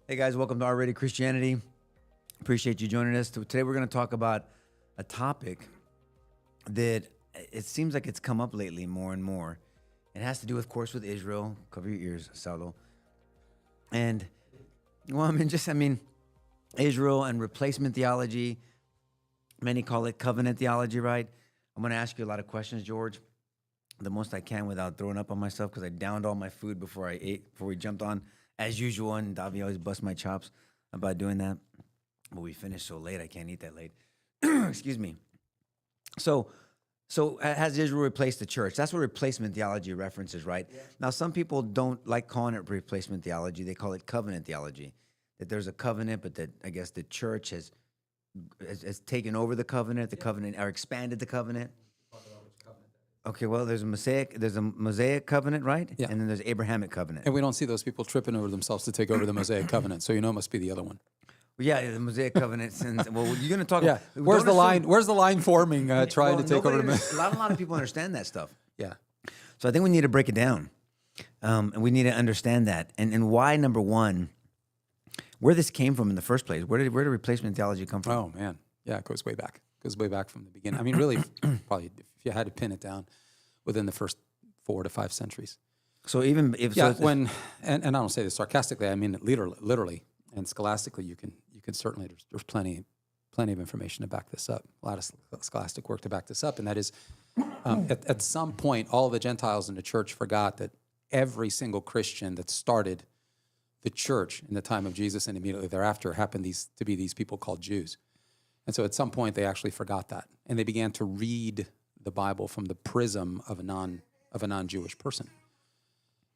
Hey guys, welcome to Rrated Christianity. Appreciate you joining us. Today we're going to talk about a topic that it seems like it's come up lately more and more. It has to do, of course, with Israel. Cover your ears, Saulo. And, well, Israel and replacement theology. Many call it covenant theology, right? I'm going to ask you a lot of questions, George, the most I can without throwing up on myself because I downed all my food before we jumped on, as usual, and Davi always busts my chops about doing that. But we finished so late, I can't eat that late. Excuse me. So has Israel replaced the church? That's what replacement theology references, right? Yeah. Now, some people don't like calling it replacement theology. They call it covenant theology, that there's a covenant, but that I guess the church has taken over the covenant, covenant, or expanded the covenant. Okay, well, there's a Mosaic covenant, right? Yeah. And then there's Abrahamic covenant. And we don't see those people tripping over themselves to take over the Mosaic covenant, so you know it must be the other one. Yeah, the Mosaic covenant sins. Well, you're going to talk. Yeah. Where's the line forming? Trying to take over the. A lot of people understand that stuff. Yeah. So I think we need to break it down, and we need to understand that, and why. Number one, where this came from in the first place. Where did replacement theology come from? Oh man, yeah, it goes way back. It goes way back from the beginning. I mean, really, probably if you had to pin it down, within the first 4 to 5 centuries. So even if and I don't say this sarcastically, I mean it literally and scholastically, you can certainly there's plenty of information to back this up. A lot of scholastic work to back this up, and that is at some point, all the Gentiles in the church forgot that every single Christian that started the church in the time of Jesus and immediately thereafter happened to be these people called Jews. And so at some point, they actually forgot that, and they began to read the Bible from the prism of a non-Jewish person.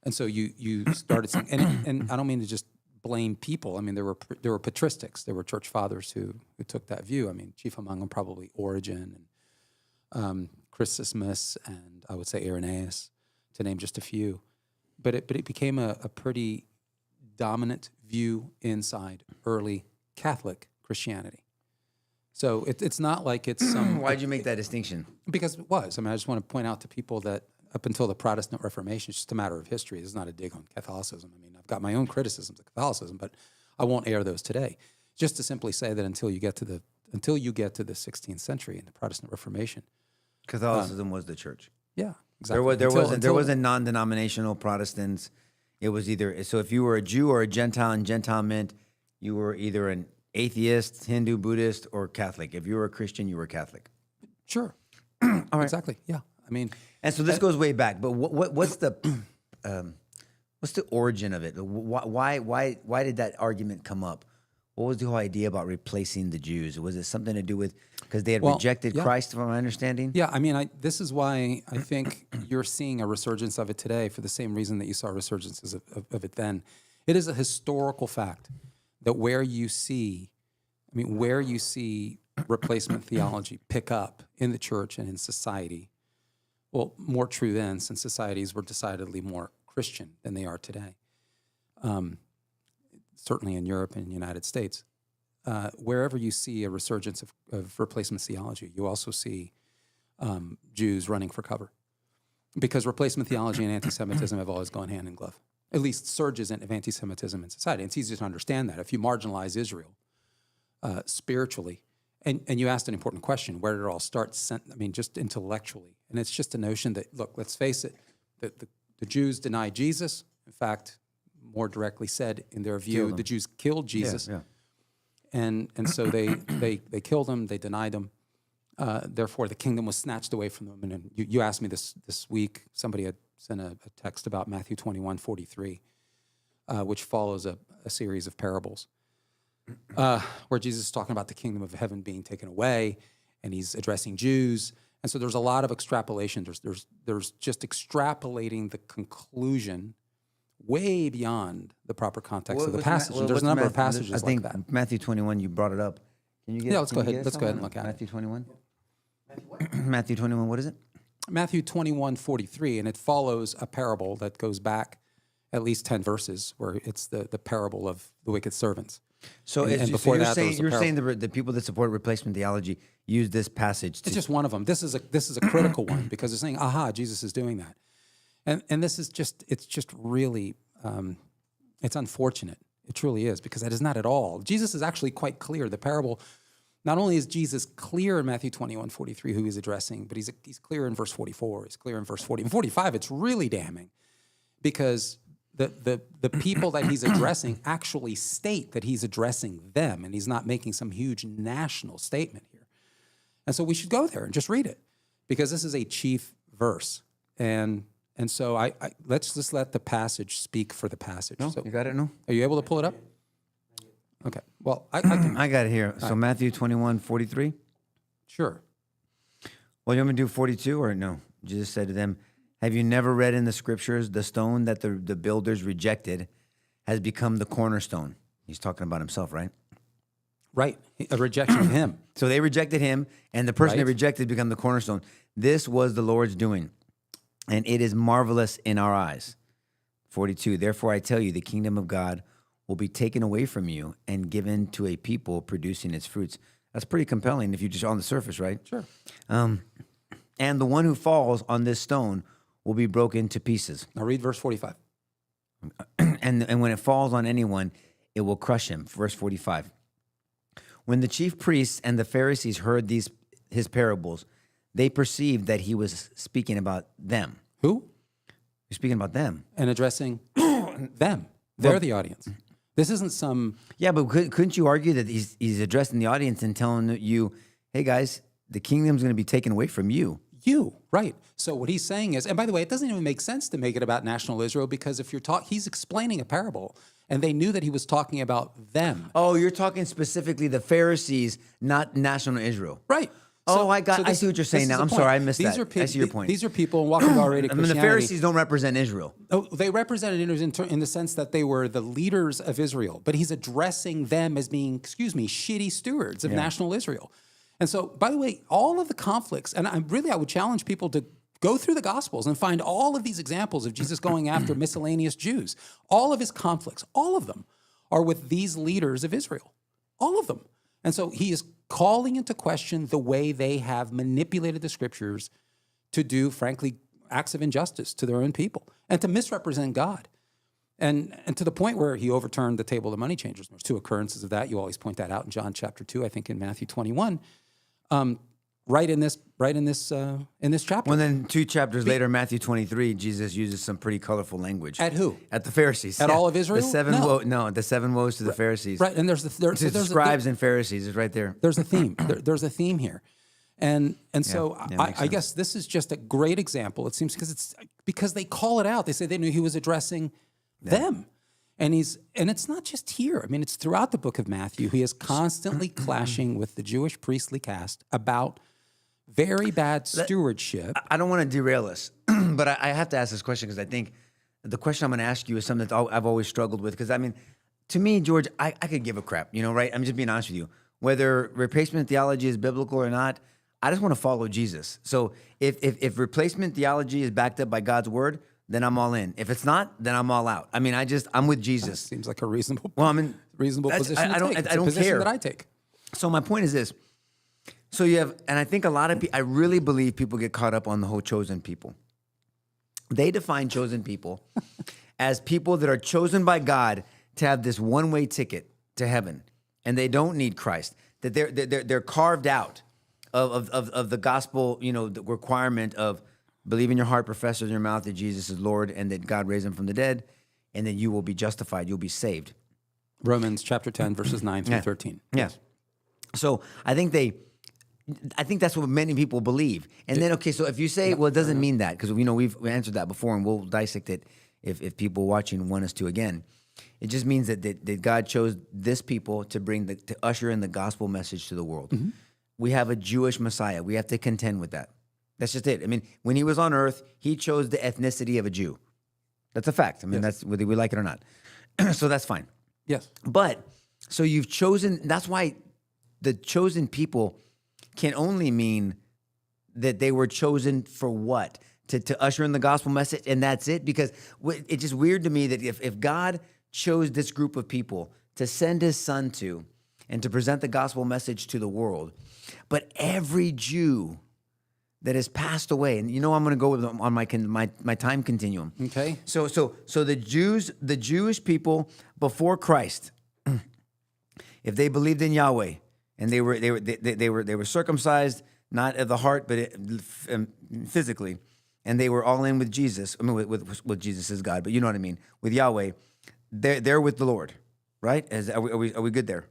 And so you started saying, and I don't mean to just blame people. I mean, there were patristics. There were church fathers who took that view. I mean, chief among them probably Origen and Chrysostom, and I would say Irenaeus, to name just a few. But it became a pretty dominant view inside early Catholic Christianity. So it's not like it's some... Why'd you make that distinction? Because it was. I mean, I just want to point out to people that up until the Protestant Reformation, it's just a matter of history. This is not a dig on Catholicism. I mean, I've got my own criticisms of Catholicism, but I won't air those today. Just to simply say that until you get to the 16th century and the Protestant Reformation, Catholicism was the church. Yeah, exactly. There wasn't non-denominational Protestants. It was either, so if you were a Jew or a Gentile, and Gentile meant you were either an atheist, Hindu, Buddhist, or Catholic. If you were a Christian, you were Catholic. Sure. All right. Exactly. Yeah. I mean, and so this goes way back. But what's the origin of it? Why did that argument come up? What was the whole idea about replacing the Jews? Was it something to do with because they had rejected Christ, from my understanding? Yeah. I mean, this is why I think you're seeing a resurgence of it today for the same reason that you saw resurgences of it then. It is a historical fact that where you see replacement theology pick up in the church and in society, well, more true then, since societies were decidedly more Christian than they are today, certainly in Europe and the United States. Wherever you see a resurgence of replacement theology, you also see Jews running for cover. Because replacement theology and anti-Semitism have always gone hand in glove. At least surges of anti-Semitism in society. It's easy to understand that. If you marginalize Israel spiritually, and you asked an important question, where did it all start? I mean, just intellectually. And it's just a notion that, look, let's face it, the Jews denied Jesus. In fact, more directly said, in their view, the Jews killed Jesus. Yeah. And so they killed him, they denied him. Therefore, the kingdom was snatched away from them. And you asked me this week, somebody had sent a text about Matthew 21:43, which follows a series of parables where Jesus is talking about the kingdom of heaven being taken away, and he's addressing Jews. And so there's a lot of extrapolation. There's just extrapolating the conclusion way beyond the proper context of the passage. And there's a number of passages like that. I think Matthew 21, you brought it up. Can you get? Yeah, let's go ahead. Let's go ahead and look at Matthew 21. Matthew 21. What is it? Matthew 21:43, and it follows a parable that goes back at least 10 verses, where it's the parable of the wicked servants. So, you're saying the people that support replacement theology use this passage. It's just one of them. This is a critical one because they're saying, "Aha, Jesus is doing that," and this is just really it's unfortunate. It truly is, because that is not at all. Jesus is actually quite clear. The parable, not only is Jesus clear in Matthew 21:43 who he's addressing, but he's clear in verse 44. He's clear in verse 40. In 45, it's really damning, because the people that he's addressing actually state that he's addressing them, and he's not making some huge national statement here. And so we should go there and just read it, because this is a chief verse. And so I let's just let the passage speak for the passage. No, So, you got it? No? are you able to pull it up? Okay. Well, I can. I got it here. So Matthew 21:43. Sure. Well, you want me to do 42 or no? Jesus said to them, have you never read in the scriptures, the stone that the builders rejected has become the cornerstone? He's talking about himself, right? Right. A rejection of him. So they rejected him, and the person they Right. rejected become the cornerstone. This was the Lord's doing, and it is marvelous in our eyes. 42, therefore I tell you, the kingdom of God will be taken away from you and given to a people producing its fruits. That's pretty compelling if you just on the surface, right? Sure. And the one who falls on this stone will be broken to pieces. Now read verse 45. And when it falls on anyone, it will crush him. Verse 45. When the chief priests and the Pharisees heard his parables, they perceived that he was speaking about them. Who? He's speaking about them. And addressing them. They're the audience. This isn't some... Yeah, but couldn't you argue that he's addressing the audience and telling you, hey guys, the kingdom's going to be taken away from you? You, right. So what he's saying is, and by the way, it doesn't even make sense to make it about national Israel, because if he's explaining a parable, and they knew that he was talking about them. Oh, you're talking specifically the Pharisees, not national Israel. Right. I see what you're saying now. I'm sorry, I missed that. I see your point. These are people walking by Rrated Christianity. The Pharisees don't represent Israel. Oh, they represented Israel in the sense that they were the leaders of Israel, but he's addressing them as being, shitty stewards of national Israel. And so, by the way, all of the conflicts, and I would challenge people to go through the Gospels and find all of these examples of Jesus going after miscellaneous Jews. All of his conflicts, all of them, are with these leaders of Israel. All of them. And so he is calling into question the way they have manipulated the scriptures to do, frankly, acts of injustice to their own people and to misrepresent God. And to the point where he overturned the table of the money changers. There's two occurrences of that. You always point that out in John chapter 2, I think in Matthew 21. Right in this chapter. Well, then 2 chapters later, Matthew 23, Jesus uses some pretty colorful language. At who? At the Pharisees. At all of Israel? The seven woes to the Pharisees. Right, and there's the scribes and Pharisees is right there. There's a theme. There's a theme here, and so I guess this is just a great example. It seems because they call it out. They say they knew he was addressing them. And it's not just here. I mean, it's throughout the book of Matthew. He is constantly clashing with the Jewish priestly caste about very bad stewardship. I don't want to derail us, but I have to ask this question because I think the question I'm going to ask you is something that I've always struggled with. Because, I mean, to me, George, I could give a crap, right? I'm just being honest with you. Whether replacement theology is biblical or not, I just want to follow Jesus. So if replacement theology is backed up by God's word, then I'm all in. If it's not, then I'm all out. I mean, I'm with Jesus. Seems like a reasonable position I don't care. That I take. So my point is this. So you have, and I think a lot of people, I really believe people get caught up on the whole chosen people. They define chosen people as people that are chosen by God to have this one-way ticket to heaven, and they don't need Christ. That they're carved out of the gospel, the requirement of believe in your heart, profess in your mouth that Jesus is Lord, and that God raised him from the dead, and then you will be justified. You'll be saved. Romans chapter 10, verses 9 through 13. Yes. So I think that's what many people believe. And then, okay, so if you say, well, it doesn't mean that, because we've answered that before, and we'll dissect it if people watching want us to again. It just means that God chose this people to usher in the gospel message to the world. Mm-hmm. We have a Jewish Messiah. We have to contend with that. That's just it. I mean, when he was on earth, he chose the ethnicity of a Jew. That's a fact. I mean, that's whether we like it or not. So that's fine. Yes. But, so you've chosen, that's why the chosen people can only mean that they were chosen for what? To usher in the gospel message, and that's it? Because it's just weird to me that if God chose this group of people to send his son to and to present the gospel message to the world, but every Jew that has passed away. And you know I'm going to go with on my time continuum. Okay. So the Jewish people before Christ, if they believed in Yahweh and they were circumcised, not of the heart but physically, and they were all in with Jesus. I mean, with Jesus as God, but you know what I mean. With Yahweh, they're with the Lord, right? Are we good there?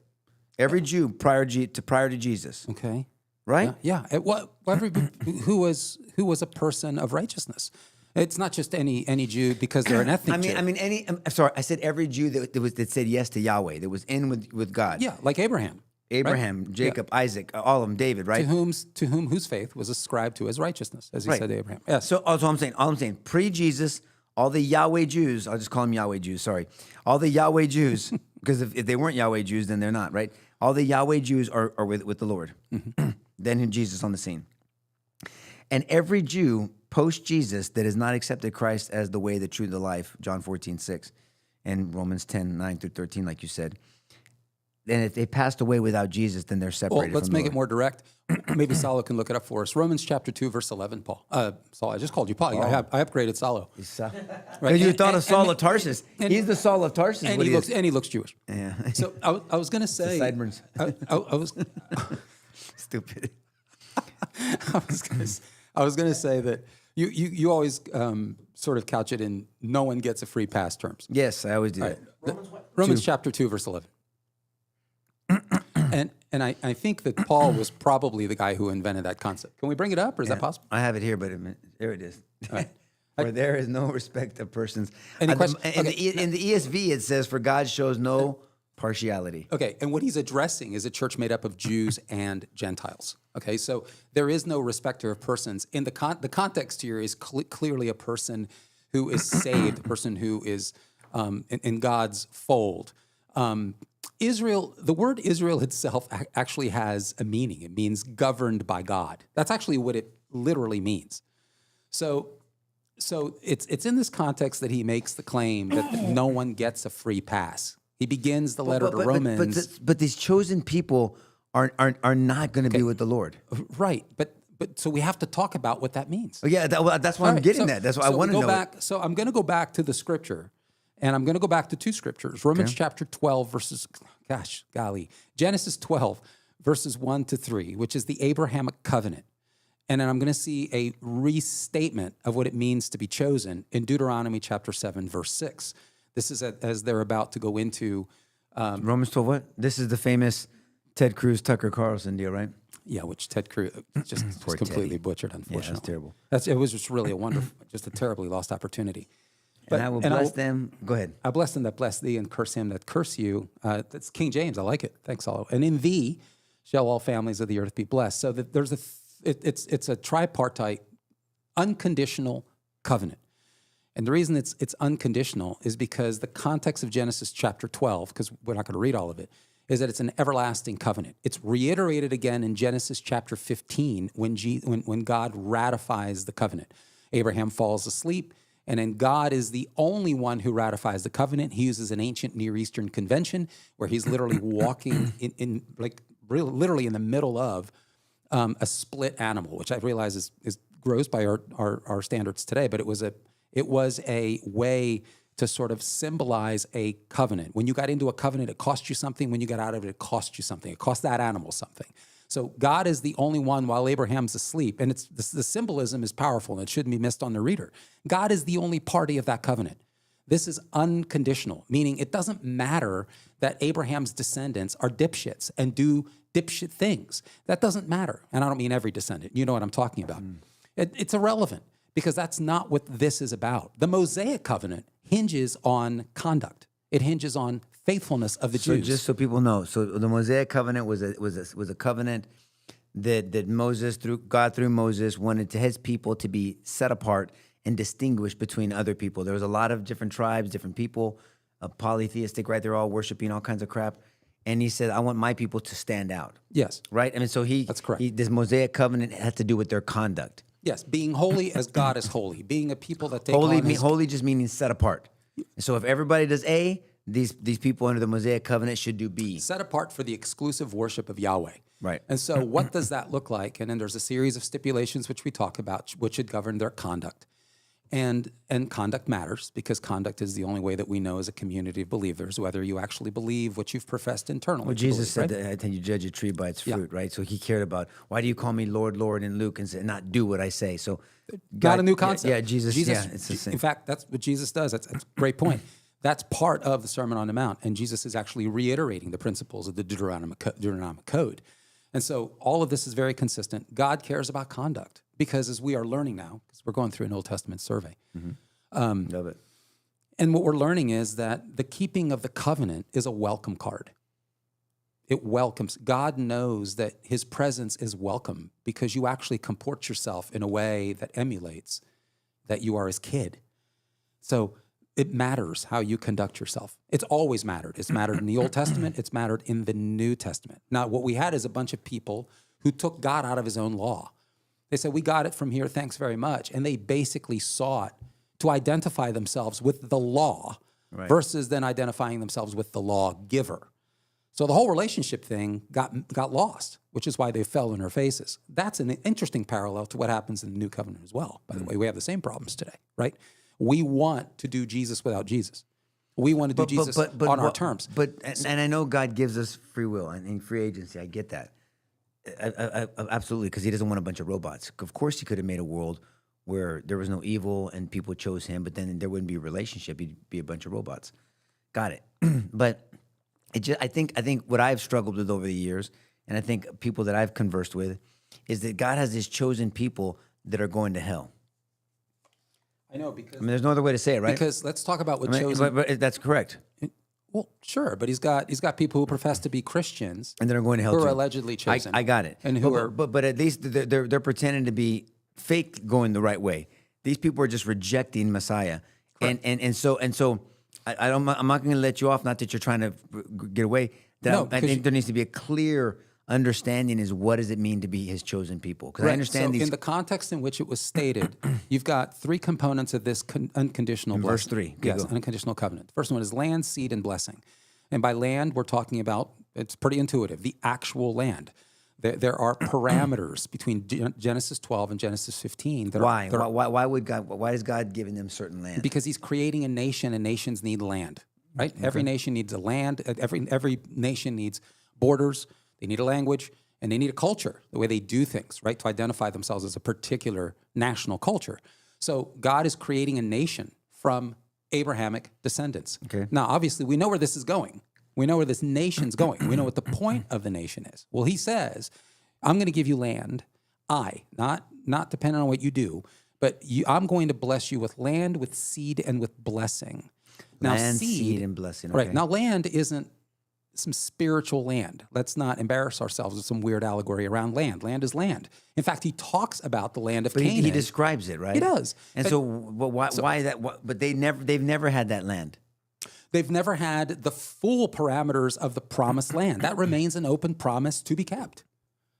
Every Jew prior to Jesus. Okay. Right? Yeah. Who was a person of righteousness? It's not just any Jew because they're an ethnic Jew. I'm sorry. I said every Jew that said yes to Yahweh, that was in with God. Yeah, like Abraham. Abraham, Jacob, Isaac, all of them, David, right? To whom whose faith was ascribed to as righteousness, as he said to Abraham. Yes. So all I'm saying, pre-Jesus, all the Yahweh Jews, I'll just call them Yahweh Jews, sorry. All the Yahweh Jews, because if they weren't Yahweh Jews, then they're not, right? All the Yahweh Jews are with the Lord. Mm-hmm. Then Jesus on the scene. And every Jew post-Jesus that has not accepted Christ as the way, the truth, the life, John 14:6, and Romans 10:9-13, like you said, and if they passed away without Jesus, then they're separated. Well, let's from the make Lord. it more direct. Maybe Salo can look it up for us. Romans chapter 2, verse 11, Paul. Saul, I just called you Paul. Oh. I upgraded Salo. Right. You thought of Saul of Tarsus. He's the Saul of Tarsus. And he looks Jewish. Yeah. So I was going to say. Sideburns. I was Stupid. I was going to say that you always sort of couch it in no one gets a free pass terms. Yes, I always do Right. that. Romans chapter 2, verse 11. And I think that Paul was probably the guy who invented that concept. Can we bring it up, or is that possible? I have it here, but there it is. Right. For there is no respect of persons. Any question? In the ESV, it says, "For God shows no partiality." Okay, and what he's addressing is a church made up of Jews and Gentiles. Okay, so there is no respecter of persons. In the context here is clearly a person who is saved, a person who is in God's fold. Israel, the word Israel itself actually has a meaning. It means governed by God. That's actually what it literally means. So it's in this context that he makes the claim that no one gets a free pass. He begins the letter to Romans. But these chosen people are not going to be with the Lord. Right, but so we have to talk about what that means. Oh, yeah, that's why I'm getting that. That's why I want to know. So I'm going to go back to the scripture, and I'm going to go back to two scriptures. Romans chapter 12 Genesis 12 verses 1-3, which is the Abrahamic covenant. And then I'm going to see a restatement of what it means to be chosen in Deuteronomy chapter 7, verse 6. This is as they're about to go into... Romans 12 what? This is the famous Ted Cruz, Tucker Carlson deal, right? Yeah, which Ted Cruz just completely butchered, unfortunately. Yeah, that's terrible. It was just really a wonderful, just a terribly lost opportunity. And I will bless them. Go ahead. I bless them that bless thee, and curse him that curse you. That's King James. I like it. Thanks, all. And in thee shall all families of the earth be blessed. So that there's it's a tripartite, unconditional covenant. And the reason it's unconditional is because the context of Genesis chapter 12, because we're not going to read all of it, is that it's an everlasting covenant. It's reiterated again in Genesis chapter 15 when God ratifies the covenant. Abraham falls asleep, and then God is the only one who ratifies the covenant. He uses an ancient Near Eastern convention where he's literally walking literally in the middle of a split animal, which I realize is gross by our standards today, but it was a way to sort of symbolize a covenant. When you got into a covenant, it cost you something. When you got out of it, it cost you something. It cost that animal something. So God is the only one while Abraham's asleep, and the symbolism is powerful, and it shouldn't be missed on the reader. God is the only party of that covenant. This is unconditional, meaning it doesn't matter that Abraham's descendants are dipshits and do dipshit things. That doesn't matter, and I don't mean every descendant. You know what I'm talking about. It's irrelevant because that's not what this is about. The Mosaic covenant hinges on conduct. It hinges on faithfulness of the Jews. So just so people know, so the Mosaic covenant was a covenant that God through Moses wanted to his people to be set apart and distinguished between other people. There was a lot of different tribes, different people, polytheistic, right? They're all worshiping all kinds of crap. And he said, I want my people to stand out. Yes. Right? I mean, so that's correct. This Mosaic covenant had to do with their conduct. Yes, being holy as God is holy, being a people that take holy just meaning set apart. So if everybody does A, these people under the Mosaic covenant should do B. Set apart for the exclusive worship of Yahweh. Right. And so what does that look like? And then there's a series of stipulations which we talk about, which should govern their conduct. And conduct matters because conduct is the only way that we know as a community of believers whether you actually believe what you've professed internally. Well, Jesus said right? that I think you judge a tree by its fruit, right? So he cared about, why do you call me Lord, Lord in Luke and say, not do what I say? So Not a new concept. Yeah, Jesus, it's the same. In fact, that's what Jesus does. That's a great point. That's part of the Sermon on the Mount. And Jesus is actually reiterating the principles of the Deuteronomic Code. And so all of this is very consistent. God cares about conduct because as we are learning now, because we're going through an Old Testament survey. Love it. And what we're learning is that the keeping of the covenant is a welcome card. It welcomes. God knows that his presence is welcome because you actually comport yourself in a way that emulates that you are his kid. So it matters how you conduct yourself. It's always mattered. It's mattered in the Old Testament. It's mattered in the New Testament. Now, what we had is a bunch of people who took God out of his own law. They said, we got it from here, thanks very much. And they basically sought to identify themselves with the law versus then identifying themselves with the lawgiver. So the whole relationship thing got lost, which is why they fell on their faces. That's an interesting parallel to what happens in the New Covenant as well. By the way, we have the same problems today, right? We want to do Jesus without Jesus. We want to do Jesus on our terms. And I know God gives us free will and free agency. I get that. I absolutely, because he doesn't want a bunch of robots. Of course, he could have made a world where there was no evil and people chose him, but then there wouldn't be a relationship. He'd be a bunch of robots. Got it. But I think what I've struggled with over the years, and I think people that I've conversed with, is that God has his chosen people that are going to hell. I know because there's no other way to say it, right? Because let's talk about what chosen. But that's correct. Well, sure, but he's got people who profess to be Christians and they're going to hell who too. are allegedly chosen. I got it. And who are, but at least they're pretending to be fake, going the right way. These people are just rejecting Messiah, and so I'm not going to let you off. Not that you're trying to get away. I think there needs to be a clear understanding is what does it mean to be his chosen people? Because I understand in the context in which it was stated, you've got three components of this unconditional blessing. Verse 3. Yes, unconditional covenant. The first one is land, seed, and blessing. And by land, we're talking about, it's pretty intuitive, the actual land. There are parameters between Genesis 12 and Genesis 15. Why is God giving them certain land? Because he's creating a nation, and nations need land, right? Okay. Every nation needs a land. Every nation needs borders. They need a language, and they need a culture, the way they do things, right, to identify themselves as a particular national culture. So God is creating a nation from Abrahamic descendants. Okay. Now, obviously, we know where this is going. We know where this nation's going. We know what the point of the nation is. Well, he says, I'm going to give you land. Not depending on what you do, but I'm going to bless you with land, with seed, and with blessing. Now, land, seed, and blessing. Okay. Right. Now, land isn't some spiritual land. Let's not embarrass ourselves with some weird allegory around land. Land is land. In fact, he talks about the land of Canaan. He describes it, right? He does. And so why is that? But they've never had that land. They've never had the full parameters of the promised land. That remains an open promise to be kept.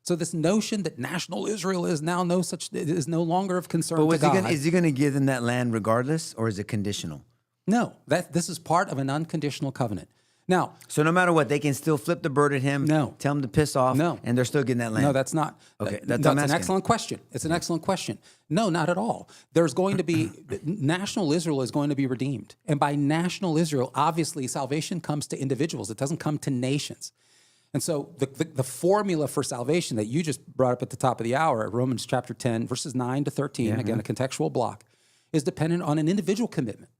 So this notion that national Israel is now is no longer of concern to God. Is he going to give them that land regardless, or is it conditional? No, this is part of an unconditional covenant. Now, so no matter what, they can still flip the bird at him. No, tell him to piss off. No, and they're still getting that land. No, that's not. Okay, that's an excellent question. It's an excellent question. No, not at all. There's going to be national Israel is going to be redeemed, and by national Israel, obviously, salvation comes to individuals. It doesn't come to nations. And so the formula for salvation that you just brought up at the top of the hour, Romans chapter 10, verses 9 to 13, again, a contextual block, is dependent on an individual commitment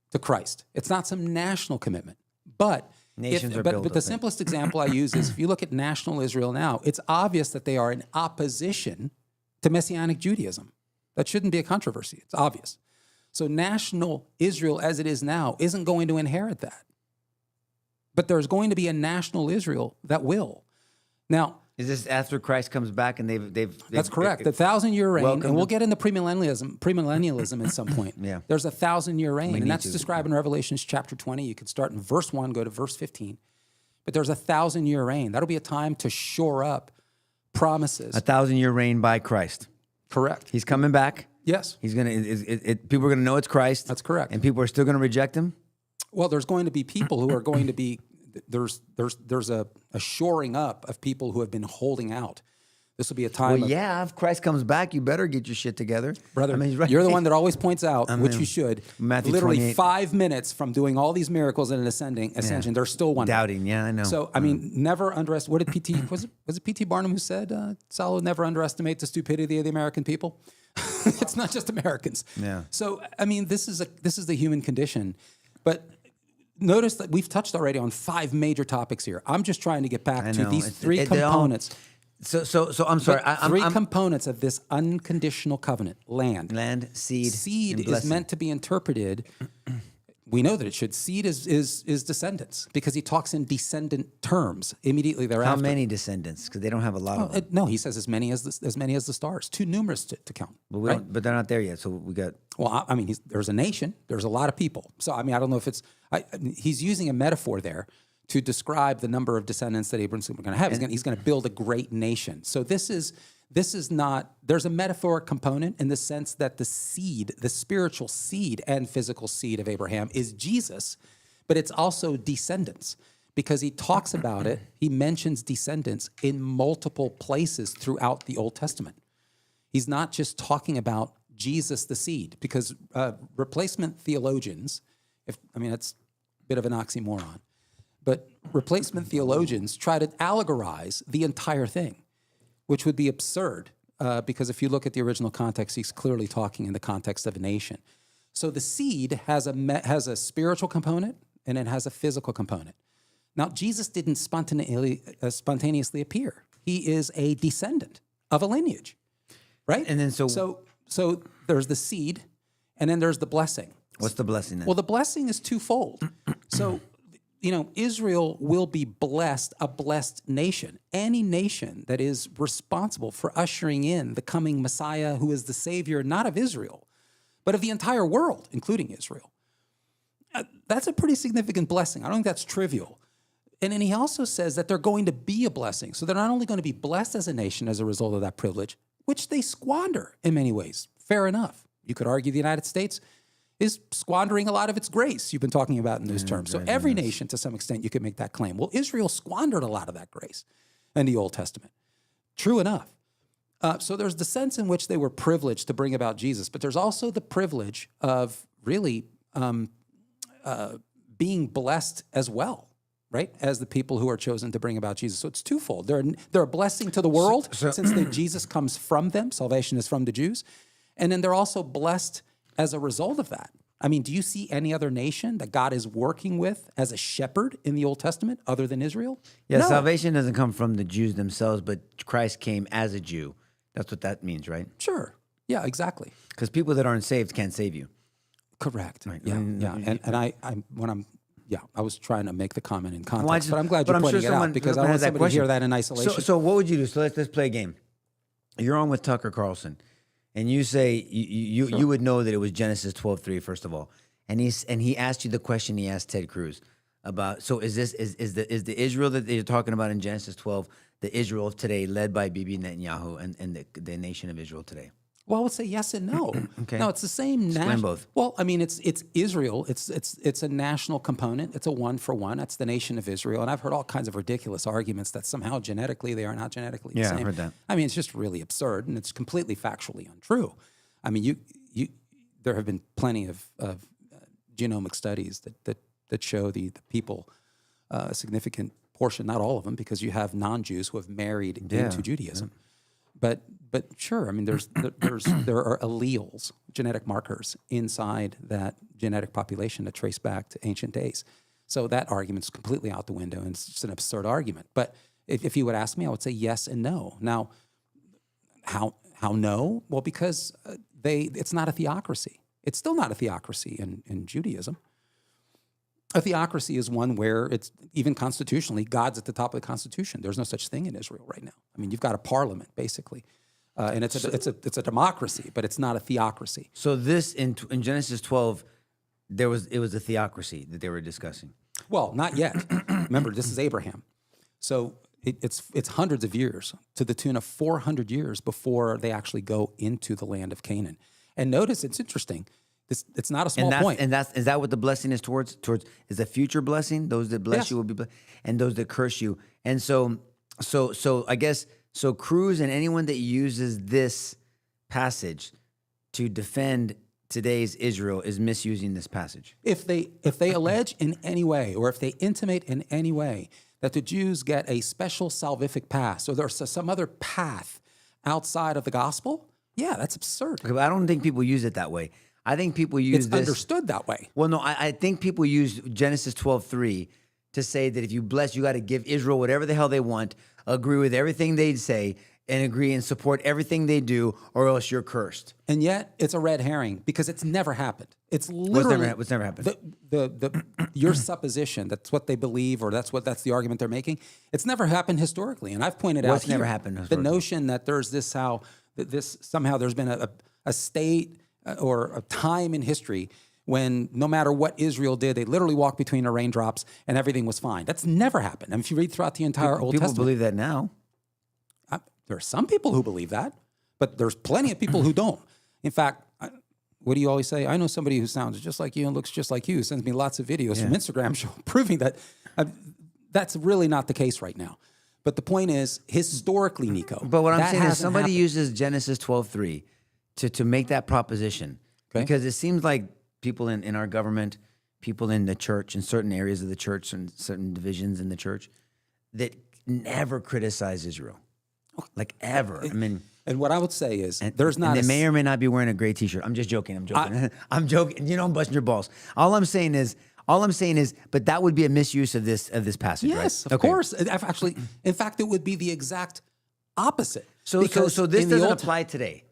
to Christ. It's not some national commitment. But the simplest example I use is if you look at national Israel now, it's obvious that they are in opposition to Messianic Judaism. That shouldn't be a controversy. It's obvious. So national Israel as it is now isn't going to inherit that. But there's going to be a national Israel that will. Now, is this after Christ comes back and they've That's correct. The 1,000-year reign, and we'll get into premillennialism at some point. Yeah. There's a 1,000-year reign, and that's described in Revelation chapter 20. You could start in verse 1, go to verse 15. But there's a 1,000-year reign. That'll be a time to shore up promises. A 1,000-year reign by Christ. Correct. He's coming back. Yes. He's gonna. People are gonna know it's Christ. That's correct. And people are still gonna reject him. Well, there's going to be people who are going to be there's a shoring up of people who have been holding out. This will be a time. Well, if Christ comes back, you better get your shit together, brother. I mean, right. You're the one that always points out, which you should. Matthew literally 28. 5 minutes from doing all these miracles and an ascension, they're still wondering. Doubting. Yeah, I know. So I mean, never underestimate. What did P.T. was it P.T. Barnum who said, "Salo, never underestimate the stupidity of the American people." It's not just Americans. Yeah. So I mean, this is the human condition, but. Notice that we've touched already on 5 major topics here. I'm just trying to get back to these 3 components. So I'm sorry. Three components of this unconditional covenant: land, seed. Seed and is blessing. meant to be interpreted. We know that it should. Seed is descendants, because he talks in descendant terms immediately thereafter. How many descendants? Because they don't have a lot of them. No, he says as many as the stars. Too numerous to count. But but they're not there yet. So we got. Well, I mean, there's a nation. There's a lot of people. So I mean, I don't know if it's. He's using a metaphor there to describe the number of descendants that Abraham's going to have. He's going to build a great nation. So this is not. There's a metaphoric component in the sense that the seed, the spiritual seed and physical seed of Abraham is Jesus, but it's also descendants, because he talks about it. He mentions descendants in multiple places throughout the Old Testament. He's not just talking about Jesus the seed, because replacement theologians, it's a bit of an oxymoron, but replacement theologians try to allegorize the entire thing, which would be absurd, because if you look at the original context, he's clearly talking in the context of a nation. So the seed has a spiritual component and it has a physical component. Now, Jesus didn't spontaneously appear. He is a descendant of a lineage, right? And then so there's the seed, and then there's the blessing. What's the blessing then? Well, the blessing is twofold. So, Israel will be blessed, a blessed nation. Any nation that is responsible for ushering in the coming Messiah, who is the Savior, not of Israel, but of the entire world, including Israel. That's a pretty significant blessing. I don't think that's trivial. And then he also says that they're going to be a blessing. So they're not only going to be blessed as a nation as a result of that privilege, which they squander in many ways. Fair enough. You could argue the United States is squandering a lot of its grace. You've been talking about in those terms. So every nation, to some extent, you could make that claim. Well, Israel squandered a lot of that grace in the Old Testament. True enough. So there's the sense in which they were privileged to bring about Jesus, but there's also the privilege of really being blessed as well, right? As the people who are chosen to bring about Jesus. So it's twofold. They're a blessing to the world, since Jesus comes from them. Salvation is from the Jews. And then they're also blessed as a result of that. I mean, do you see any other nation that God is working with as a shepherd in the Old Testament other than Israel? Yeah, No. salvation doesn't come from the Jews themselves, but Christ came as a Jew. That's what that means, right? Sure. Yeah, exactly. Because people that aren't saved can't save you. Correct. Right. Yeah, I was trying to make the comment in context, but I'm glad but you're I'm pointing sure it someone out, because I don't want has that somebody to hear question. that in isolation. So what would you do? So let's play a game. You're on with Tucker Carlson, and you say you would know that it was Genesis 12:3, first of all, and he asked you the question he asked Ted Cruz about. So is the Israel that you're talking about in Genesis 12 the Israel of today, led by Bibi Netanyahu and the nation of Israel today? Well, I would say yes and no. Okay. No, it's the same. Explain both. Well, I mean, it's Israel. It's a national component. It's a one for one. That's the nation of Israel. And I've heard all kinds of ridiculous arguments that somehow genetically they are not genetically the Yeah, same. I've heard that. I mean, it's just really absurd, and it's completely factually untrue. I mean, there have been plenty of genomic studies that show the people a significant portion, not all of them, because you have non-Jews who have married into Judaism. But sure, I mean, there are alleles, genetic markers inside that genetic population that trace back to ancient days. So that argument's completely out the window, and it's just an absurd argument. But if you would ask me, I would say yes and no. Now, how no? Well, because it's not a theocracy. It's still not a theocracy in Judaism. A theocracy is one where it's, even constitutionally, God's at the top of the Constitution. There's no such thing in Israel right now. I mean, you've got a parliament, basically. And it's a democracy, but it's not a theocracy. So this in Genesis 12, it was a theocracy that they were discussing. Well, not yet. Remember, this is Abraham. So it's hundreds of years, to the tune of 400 years before they actually go into the land of Canaan. And notice, it's interesting, It's not a small And point. is that what the blessing is towards? Is a future blessing? Those that bless Yes. you will be blessed, and those that curse you. And so I guess Cruz and anyone that uses this passage to defend today's Israel is misusing this passage. If they allege in any way, or if they intimate in any way that the Jews get a special salvific pass, or there's some other path outside of the gospel, yeah, that's absurd. Okay, but I don't think people use it that way. I think people use It's this. understood that way. Well, no, I think people use Genesis 12:3 to say that if you bless, you got to give Israel whatever the hell they want, agree with everything they say, and agree and support everything they do, or else you're cursed. And yet, it's a red herring because it's never happened. It's literally What's never happened? Your supposition that's what they believe, or that's the argument they're making. It's never happened historically, and I've pointed out What's here, never happened the historically? notion that there's this somehow there's been a state or a time in history when no matter what Israel did, they literally walked between the raindrops and everything was fine. That's never happened. And if you read throughout the entire Old People Testament, believe that now. there are some people who believe that, but there's plenty of people who don't. In fact, what do you always say? I know somebody who sounds just like you and looks just like you, sends me lots of videos from Instagram proving that that's really not the case right now. But the point is, historically, Nico. But what I'm saying is hasn't somebody happened. uses Genesis 12:3 to make that proposition. Okay. Because it seems like people in our government, people in the church, in certain areas of the church and certain divisions in the church, that never criticize Israel. Like ever. I mean, And what I would say is, there's not. and they may or may not be wearing a gray T-shirt. I'm just joking. I'm joking. You know, I'm busting your balls. All I'm saying is, but that would be a misuse of this passage, right? Yes, of course. Actually, in fact, it would be the exact opposite. So this in the doesn't Old- apply today.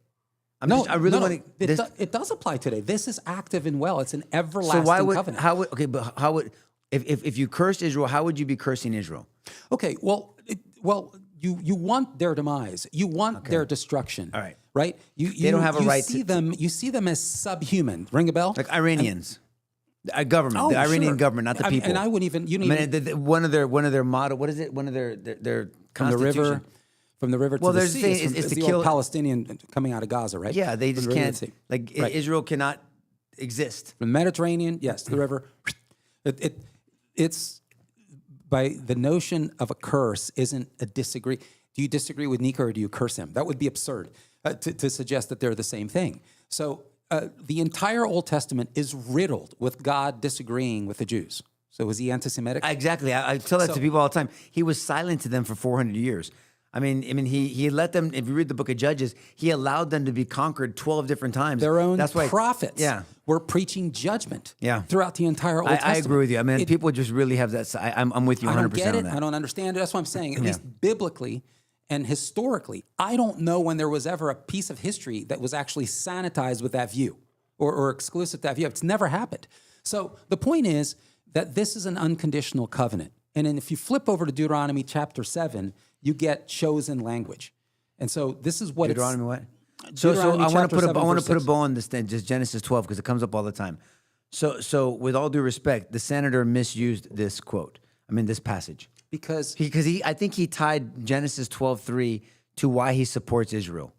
It does apply today. This is active and well. It's an everlasting covenant. If you cursed Israel, how would you be cursing Israel? Okay, you want their demise. You want their destruction. All right. Right? They don't have a right to... You see them as subhuman. Ring a bell? Like Iranians. The government, the Iranian government, not the people. And I wouldn't even... You don't even one of their motto, what is it? One of their from the river to the sea. It's the old Palestinian coming out of Gaza, right? Yeah, they just can't... Right. Israel cannot exist. From the Mediterranean, yes, to the river. It's by the notion of a curse isn't a disagree. Do you disagree with Nico or do you curse him? That would be absurd to suggest that they're the same thing. So the entire Old Testament is riddled with God disagreeing with the Jews. So was he anti-Semitic? Exactly. I tell that to people all the time. He was silent to them for 400 years. I mean, he let them. If you read the book of Judges, he allowed them to be conquered 12 different times. Their own That's why prophets were preaching judgment throughout the entire Old Testament. I agree with you. I mean, people just really have that. I'm with you 100% I don't get it. on that. I don't understand it. That's what I'm saying. At least biblically and historically, I don't know when there was ever a piece of history that was actually sanitized with that view or exclusive to that view. It's never happened. So the point is that this is an unconditional covenant. And then if you flip over to Deuteronomy chapter 7, you get chosen language. And so this is what Deuteronomy what? Deuteronomy I want to put a 7, bow on this thing, just Genesis 12, because it comes up all the time. So with all due respect, the senator misused this quote. I mean, this passage. Because I think he tied Genesis 12:3 to why he supports Israel.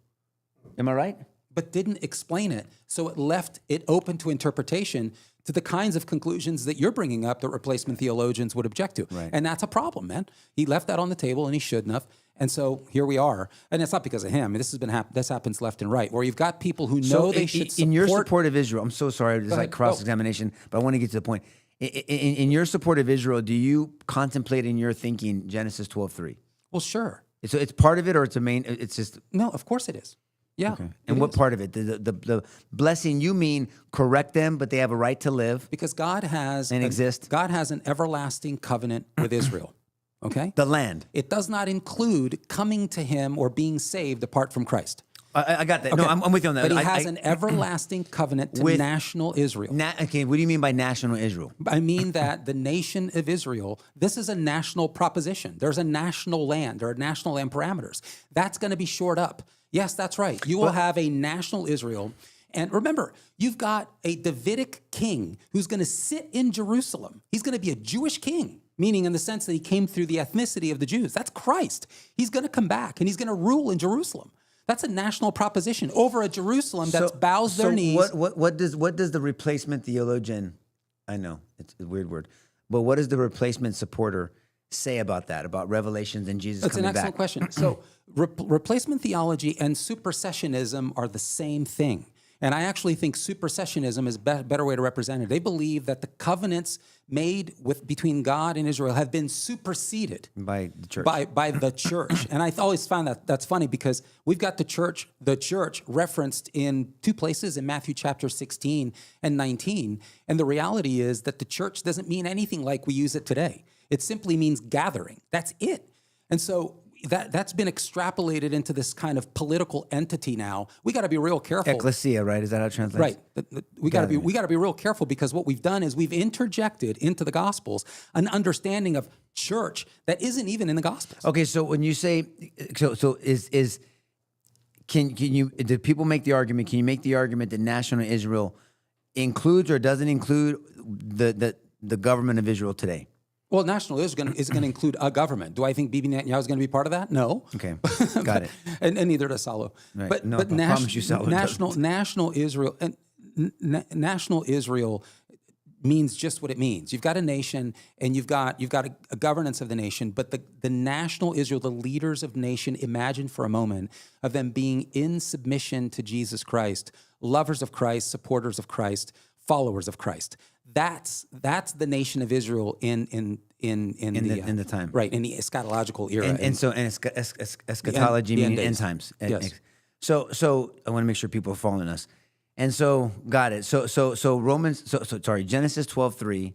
Am I right? But didn't explain it. So it left it open to interpretation to the kinds of conclusions that you're bringing up that replacement theologians would object to. Right. And that's a problem, man. He left that on the table and he shouldn't have. And so here we are. And it's not because of him. This happens left and right, where you've got people who know they should support. In your support of Israel, I'm so sorry, it's like cross-examination, but I want to get to the point. In your support of Israel, do you contemplate in your thinking Genesis 12:3? Well, sure. So it's part of it, or it's just... No, of course it is. Yeah. Okay. And what part of it? The blessing, you mean correct them, but they have a right to live? Because God has... exist? God has an everlasting covenant with Israel. Okay? The land. It does not include coming to him or being saved apart from Christ. I got that. Okay. No, I'm with you on that. But he has an everlasting covenant to national Israel. Okay, what do you mean by national Israel? I mean that the nation of Israel, this is a national proposition. There's a national land. There are national land parameters. That's going to be shored up. Yes, that's right. You will have a national Israel. And remember, you've got a Davidic king who's going to sit in Jerusalem. He's going to be a Jewish king, meaning in the sense that he came through the ethnicity of the Jews. That's Christ. He's going to come back and he's going to rule in Jerusalem. That's a national proposition over a Jerusalem that bows their knees. What does the replacement theologian, I know it's a weird word, but what does the replacement supporter say about that, about Revelations and Jesus That's coming an excellent back? question. So replacement theology and supersessionism are the same thing. And I actually think supersessionism is a better way to represent it. They believe that the covenants made between God and Israel have been superseded By the church. By the church. And I always found that's funny because we've got the church referenced in two places in Matthew chapter 16 and 19. And the reality is that the church doesn't mean anything like we use it today. It simply means gathering. That's it. And so that's been extrapolated into this kind of political entity now. We got to be real careful. Ecclesia, right? Is that how it translates? Right. We got to be real careful because what we've done is we've interjected into the Gospels an understanding of church that isn't even in the Gospels. Okay, so when you say can you do people make the argument? Can you make the argument that national Israel includes or doesn't include the government of Israel today? Well, national is going to include a government. Do I think Bibi Netanyahu is going to be part of that? No. Okay, got it. and neither does Salo. Right. But No, I promise you Salo doesn't. national Israel and national Israel means just what it means. You've got a nation, and you've got a governance of the nation. But the national Israel, the leaders of nation, imagine for a moment of them being in submission to Jesus Christ, lovers of Christ, supporters of Christ, followers of Christ. That's the nation of Israel in the time, right, in the eschatological era, eschatology meaning end times. Yes. So I want to make sure people are following us, and so got it. So Genesis 12:3,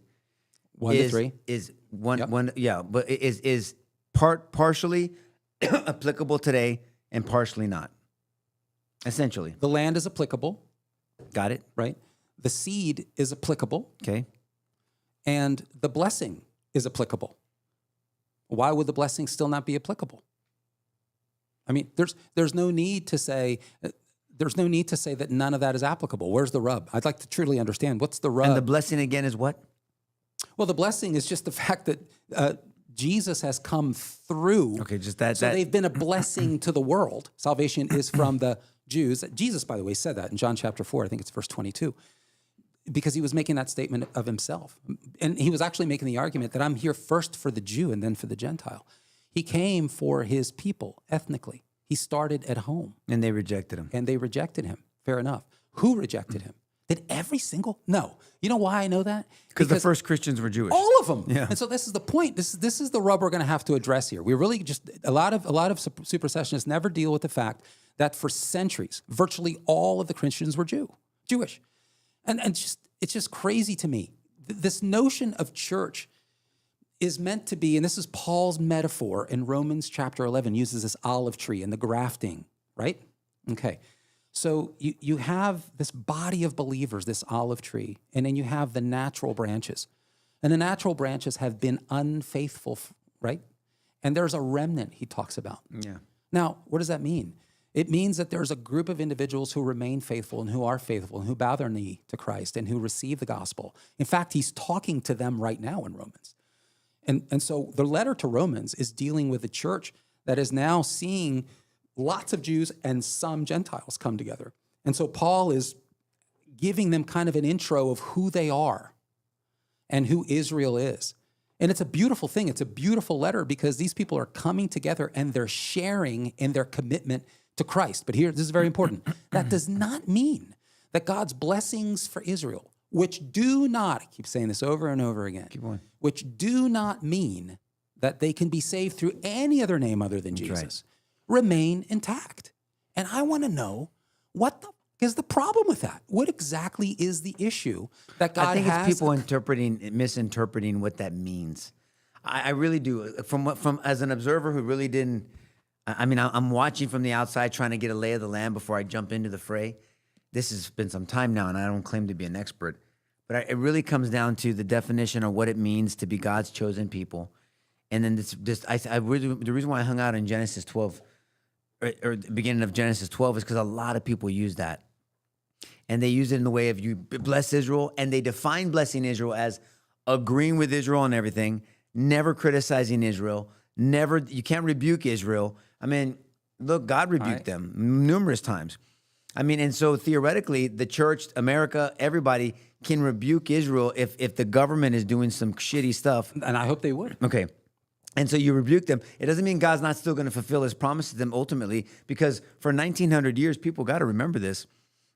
1-3 is one but is partially applicable today and partially not. Essentially, the land is applicable. Got it, right? The seed is applicable. Okay. And the blessing is applicable. Why would the blessing still not be applicable? I mean, there's no need to say that none of that is applicable. Where's the rub? I'd like to truly understand what's the rub. And the blessing again is what? Well, the blessing is just the fact that Jesus has come through. Okay, just that. So they've been a blessing to the world. Salvation is from the Jews. Jesus, by the way, said that in John chapter 4. I think it's verse 22. Because he was making that statement of himself. And he was actually making the argument that I'm here first for the Jew and then for the Gentile. He came for his people ethnically. He started at home. And they rejected him. Fair enough. Who rejected him? Did every single? No. You know why I know that? Because the first Christians were Jewish. All of them. Yeah. And so this is the point. This is the rub we're going to have to address here. We really just, a lot of supersessionists never deal with the fact that for centuries, virtually all of the Christians were Jewish. And it's just crazy to me. This notion of church is meant to be, and this is Paul's metaphor in Romans chapter 11, uses this olive tree and the grafting, right? Okay. So you have this body of believers, this olive tree, and then you have the natural branches. And the natural branches have been unfaithful, right? And there's a remnant he talks about. Yeah. Now, what does that mean? It means that there's a group of individuals who remain faithful and who are faithful and who bow their knee to Christ and who receive the gospel. In fact, he's talking to them right now in Romans. And so the letter to Romans is dealing with a church that is now seeing lots of Jews and some Gentiles come together. And so Paul is giving them kind of an intro of who they are and who Israel is. And it's a beautiful thing. It's a beautiful letter because these people are coming together and they're sharing in their commitment to Christ. But here, this is very important. That does not mean that God's blessings for Israel, which do not, I keep saying this over and over again, Keep going. which do not mean that they can be saved through any other name other than Jesus, remain intact. And I want to know what is the problem with that? What exactly is the issue that God has? I think it's people misinterpreting what that means. I really do. From as an observer who really didn't, I mean, I'm watching from the outside trying to get a lay of the land before I jump into the fray. This has been some time now, and I don't claim to be an expert. But it really comes down to the definition of what it means to be God's chosen people. And then the reason why I hung out in Genesis 12, or the beginning of Genesis 12, is because a lot of people use that. And they use it in the way of you bless Israel, and they define blessing Israel as agreeing with Israel on everything, never criticizing Israel, you can't rebuke Israel. I mean, Look, God rebuked them numerous times. I mean, and so theoretically, the church, America, everybody can rebuke Israel if the government is doing some shitty stuff. And I hope they would. Okay. And so you rebuke them. It doesn't mean God's not still going to fulfill his promise to them ultimately, because for 1900 years, people got to remember this.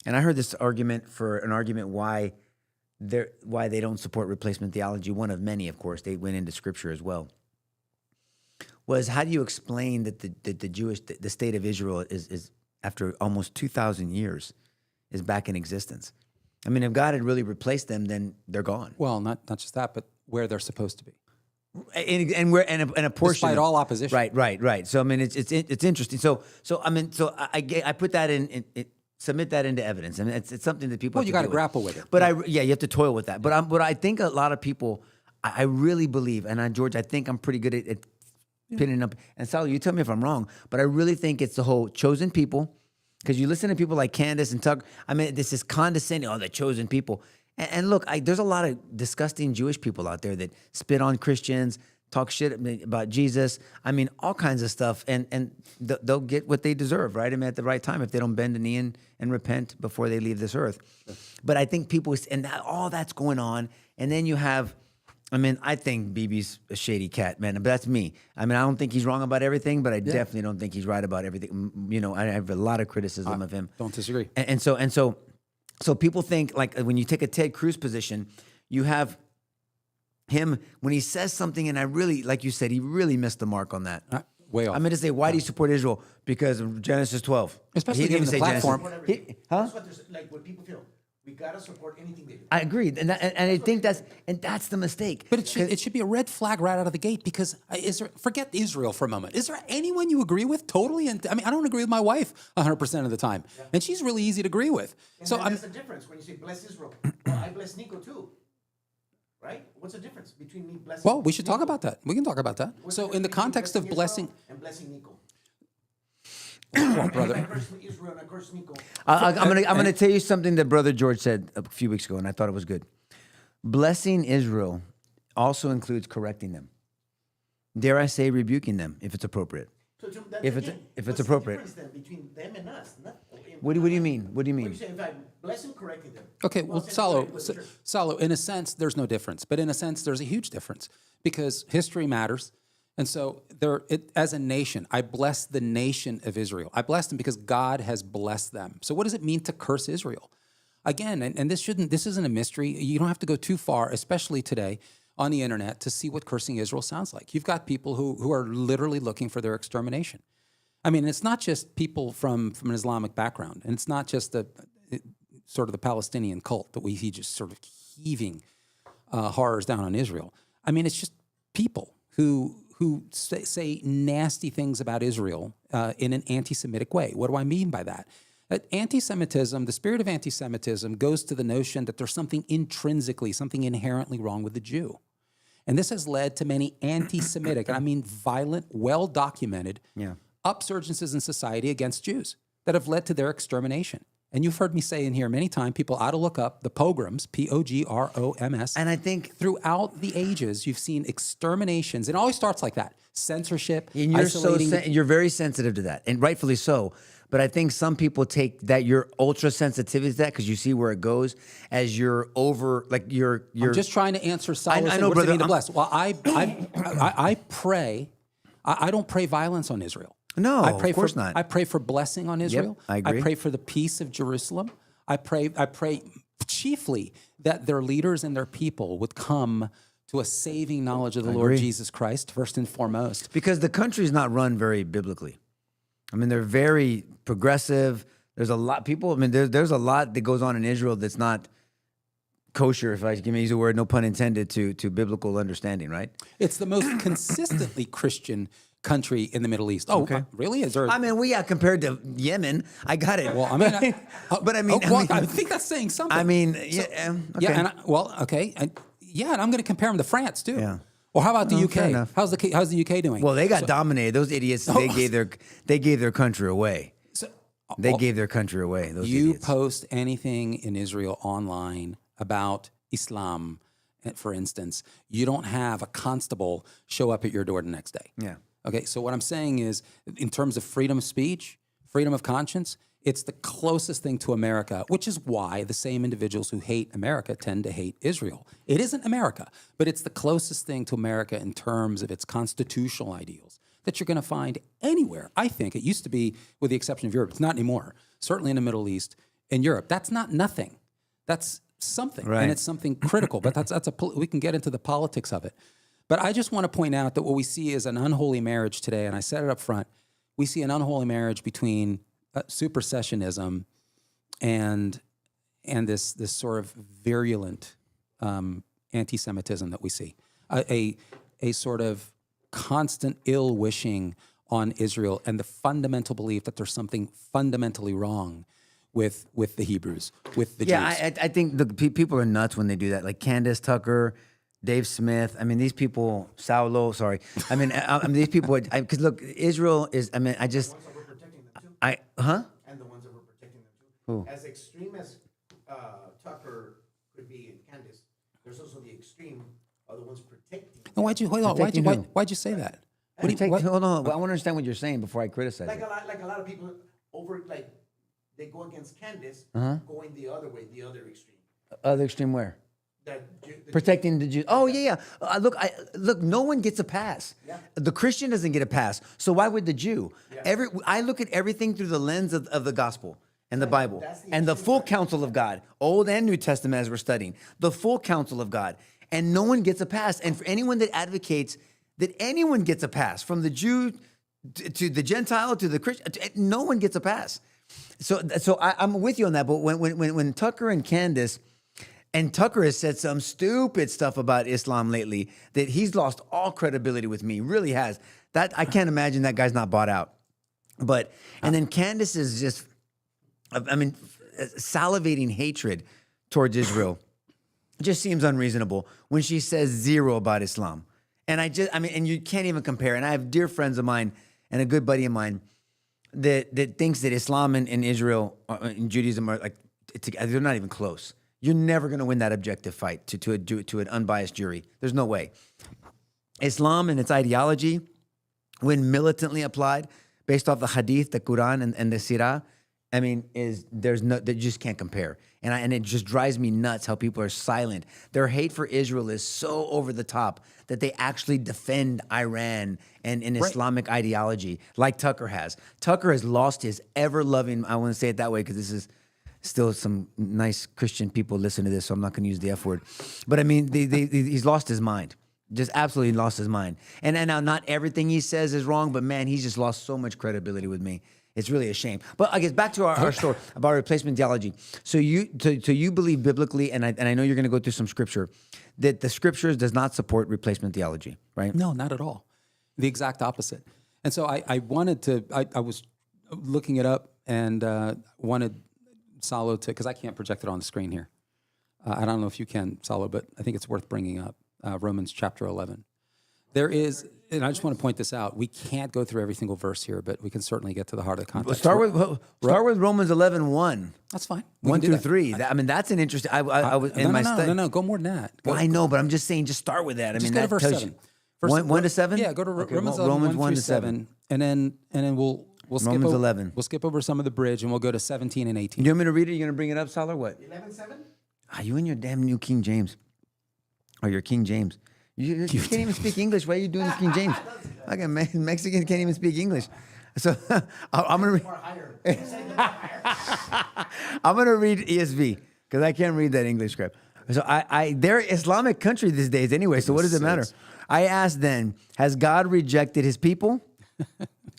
And I heard this argument why they don't support replacement theology. One of many, of course, they went into scripture as well. Was how do you explain that the state of Israel is after almost 2,000 years is back in existence? I mean, if God had really replaced them, then they're gone. Well, not just that, but where they're supposed to be. And a portion, despite all opposition. Right. So I mean, it's interesting. So I mean, so I put that in submit that into evidence. I mean, it's something that people. Well, you got to grapple with it. But you have to toil with that. But I think a lot of people, I really believe, and George, I think I'm pretty good at pinning up. And Sally, you tell me if I'm wrong, but I really think it's the whole chosen people, because you listen to people like Candace and Tuck. I mean, this is condescending. Oh, the chosen people. And look, there's a lot of disgusting Jewish people out there that spit on Christians, talk shit about Jesus. I mean, all kinds of stuff. And they'll get what they deserve, right? I mean, at the right time, if they don't bend the knee and repent before they leave this earth. Sure. But I think people, all that's going on. And then you have, I mean, I think BB's a shady cat, man. But that's me. I mean, I don't think he's wrong about everything, but I definitely don't think he's right about everything. You know, I have a lot of criticism of him. Don't disagree. And so people think, like, when you take a Ted Cruz position, you have him when he says something, and I really, like you said, he really missed the mark on that. Way off. I'm going to say, why do you support Israel? Because of Genesis 12. Especially given the platform. That's what what people feel. We got to support anything they do. I agree. And I think that's the mistake. But it should be a red flag right out of the gate, because forget Israel for a moment. Is there anyone you agree with totally? And I mean, I don't agree with my wife 100% of the time. Yeah. And she's really easy to agree with. And so there's a difference when you say bless Israel. Well, I bless Nico too. Right? What's the difference between me blessing? Well, we should talk about that. We can talk about that. What's so in the context of blessing and blessing Nico. Well, brother, I'm gonna tell you something that Brother George said a few weeks ago, and I thought it was good. Blessing Israel also includes correcting them. Dare I say, rebuking them if it's appropriate. So if it's appropriate. What's the difference then between them and us? What do you mean? What do you mean? What do you say if I bless and correcting them? Okay, well, Salo, in a sense, there's no difference. But in a sense, there's a huge difference, because history matters. And so as a nation, I bless the nation of Israel. I bless them because God has blessed them. So what does it mean to curse Israel? Again, and this isn't a mystery. You don't have to go too far, especially today on the internet, to see what cursing Israel sounds like. You've got people who are literally looking for their extermination. I mean, it's not just people from an Islamic background, and it's not just sort of the Palestinian cult that we see just sort of heaving horrors down on Israel. I mean, it's just people who say nasty things about Israel in an anti-Semitic way. What do I mean by that? Anti-Semitism, the spirit of anti-Semitism goes to the notion that there's something inherently wrong with the Jew. And this has led to many anti-Semitic, and I mean violent, well-documented upsurgences in society against Jews that have led to their extermination. And you've heard me say in here many times, people ought to look up the pogroms, P-O-G-R-O-M-S. And I think throughout the ages, you've seen exterminations. It always starts like that. Censorship, and you're isolating. You're very sensitive to that, and rightfully so. But I think some people take that your ultra sensitivity to that, because you see where it goes, as you're over, like you're. I'm just trying to answer Silas. I know, brother. To bless. Well, I pray. I don't pray violence on Israel. No, of course not. I pray for blessing on Israel. Yep, I agree. I pray for the peace of Jerusalem. I pray chiefly that their leaders and their people would come to a saving knowledge of the Lord Jesus Christ, first and foremost. Because the country's not run very biblically. I mean, they're very progressive. There's a lot there's a lot that goes on in Israel that's not kosher, if I can use a word, no pun intended, to biblical understanding, right? It's the most consistently Christian country in the Middle East. Oh, okay. Really? Is there? I mean, compared to Yemen, I got it. Well, I mean, I think that's saying something. I mean, okay. Yeah, and I'm going to compare them to France too. Yeah. Or how about the UK? How's the UK doing? Well, they got dominated. Those idiots. They gave their country away. They gave their country away. Those idiots. Post anything in Israel online about Islam, for instance, you don't have a constable show up at your door the next day. Yeah. Okay, so what I'm saying is, in terms of freedom of speech, freedom of conscience, it's the closest thing to America, which is why the same individuals who hate America tend to hate Israel. It isn't America, but it's the closest thing to America in terms of its constitutional ideals that you're going to find anywhere. I think it used to be, with the exception of Europe. It's not anymore. Certainly in the Middle East and Europe. That's not nothing. That's something, Right. and it's something critical. But we can get into the politics of it. But I just want to point out that what we see is an unholy marriage today, and I said it up front. We see an unholy marriage between supersessionism and this sort of virulent anti-Semitism that we see, a sort of constant ill wishing on Israel, and the fundamental belief that there's something fundamentally wrong with the Hebrews, with the Jews. Yeah, I think the people are nuts when they do that. Like Candace, Tucker, Dave Smith. I mean, these people, Saulo, sorry. I mean, these people, because look, Israel is, I mean, I just, The ones that were protecting them too. And the ones that were protecting them too. Who? As extreme as Tucker could be in Candace, there's also the extreme are the ones protecting. And why'd you say that? Hold on, I want to understand what you're saying before I criticize Like it. a lot of people they go against Candace, going the other way, the other extreme. Other extreme where? The Protecting the Jews. Oh yeah. Look. No one gets a pass. Yeah. The Christian doesn't get a pass. So why would the Jew? Yeah. I look at everything through the lens of the gospel and the Bible That's the and the issue, full right? counsel of God, Old and New Testament, as we're studying the full counsel of God, and no one gets a pass. And for anyone that advocates that anyone gets a pass, from the Jew to the Gentile to the Christian, no one gets a pass. So I'm with you on that. But when Tucker and Candace. And Tucker has said some stupid stuff about Islam lately that he's lost all credibility with me. Really has. That I can't imagine that guy's not bought out. But and then Candace is just, I mean, salivating hatred towards Israel. It just seems unreasonable when she says zero about Islam. And and you can't even compare. And I have dear friends of mine and a good buddy of mine that thinks that Islam and Israel and Judaism are like, they're not even close. You're never going to win that objective fight to an unbiased jury. There's no way. Islam and its ideology, when militantly applied, based off the Hadith, the Quran, and the Sirah, I mean, they just can't compare. And it just drives me nuts how people are silent. Their hate for Israel is so over the top that they actually defend Iran and Islamic ideology, like Tucker has. Tucker has lost his ever-loving, I want to say it that way because this is still some nice Christian people listen to this, so I'm not going to use the F word. But I mean, he's lost his mind. Just absolutely lost his mind. And now not everything he says is wrong, but man, he's just lost so much credibility with me. It's really a shame. But I guess back to our story about replacement theology. So you believe biblically, and I know you're going to go through some scripture, that the scriptures does not support replacement theology, right? No, not at all. The exact opposite. And so I was looking it up and wanted Salo to, because I can't project it on the screen here. I don't know if you can, Salo, but I think it's worth bringing up. Romans chapter 11. There is, and I just want to point this out, we can't go through every single verse here, but we can certainly get to the heart of the context. Start with Romans 11:1. That's fine. 1 through 3. That's an interesting. I was in my study. No, go more than that. Well, I know, but I'm just saying, just start with that. I mean, go to that verse tells 7. you. 1 to 7? Yeah, go to Okay, Romans 1 to 7. And then we'll skip Romans over, 11. We'll skip over some of the bridge and we'll go to 17 and 18. You want me to read it? You going to bring it up, Sal, or what? 11:7. You and your damn new King James. Or your King James. You can't even speak English. Why are you doing King James? Like a Mexican can't even speak English. So I'm going to More higher. I'm going to read ESV because I can't read that English script. So they're Islamic country these days anyway. So what does it matter? I asked then, has God rejected his people?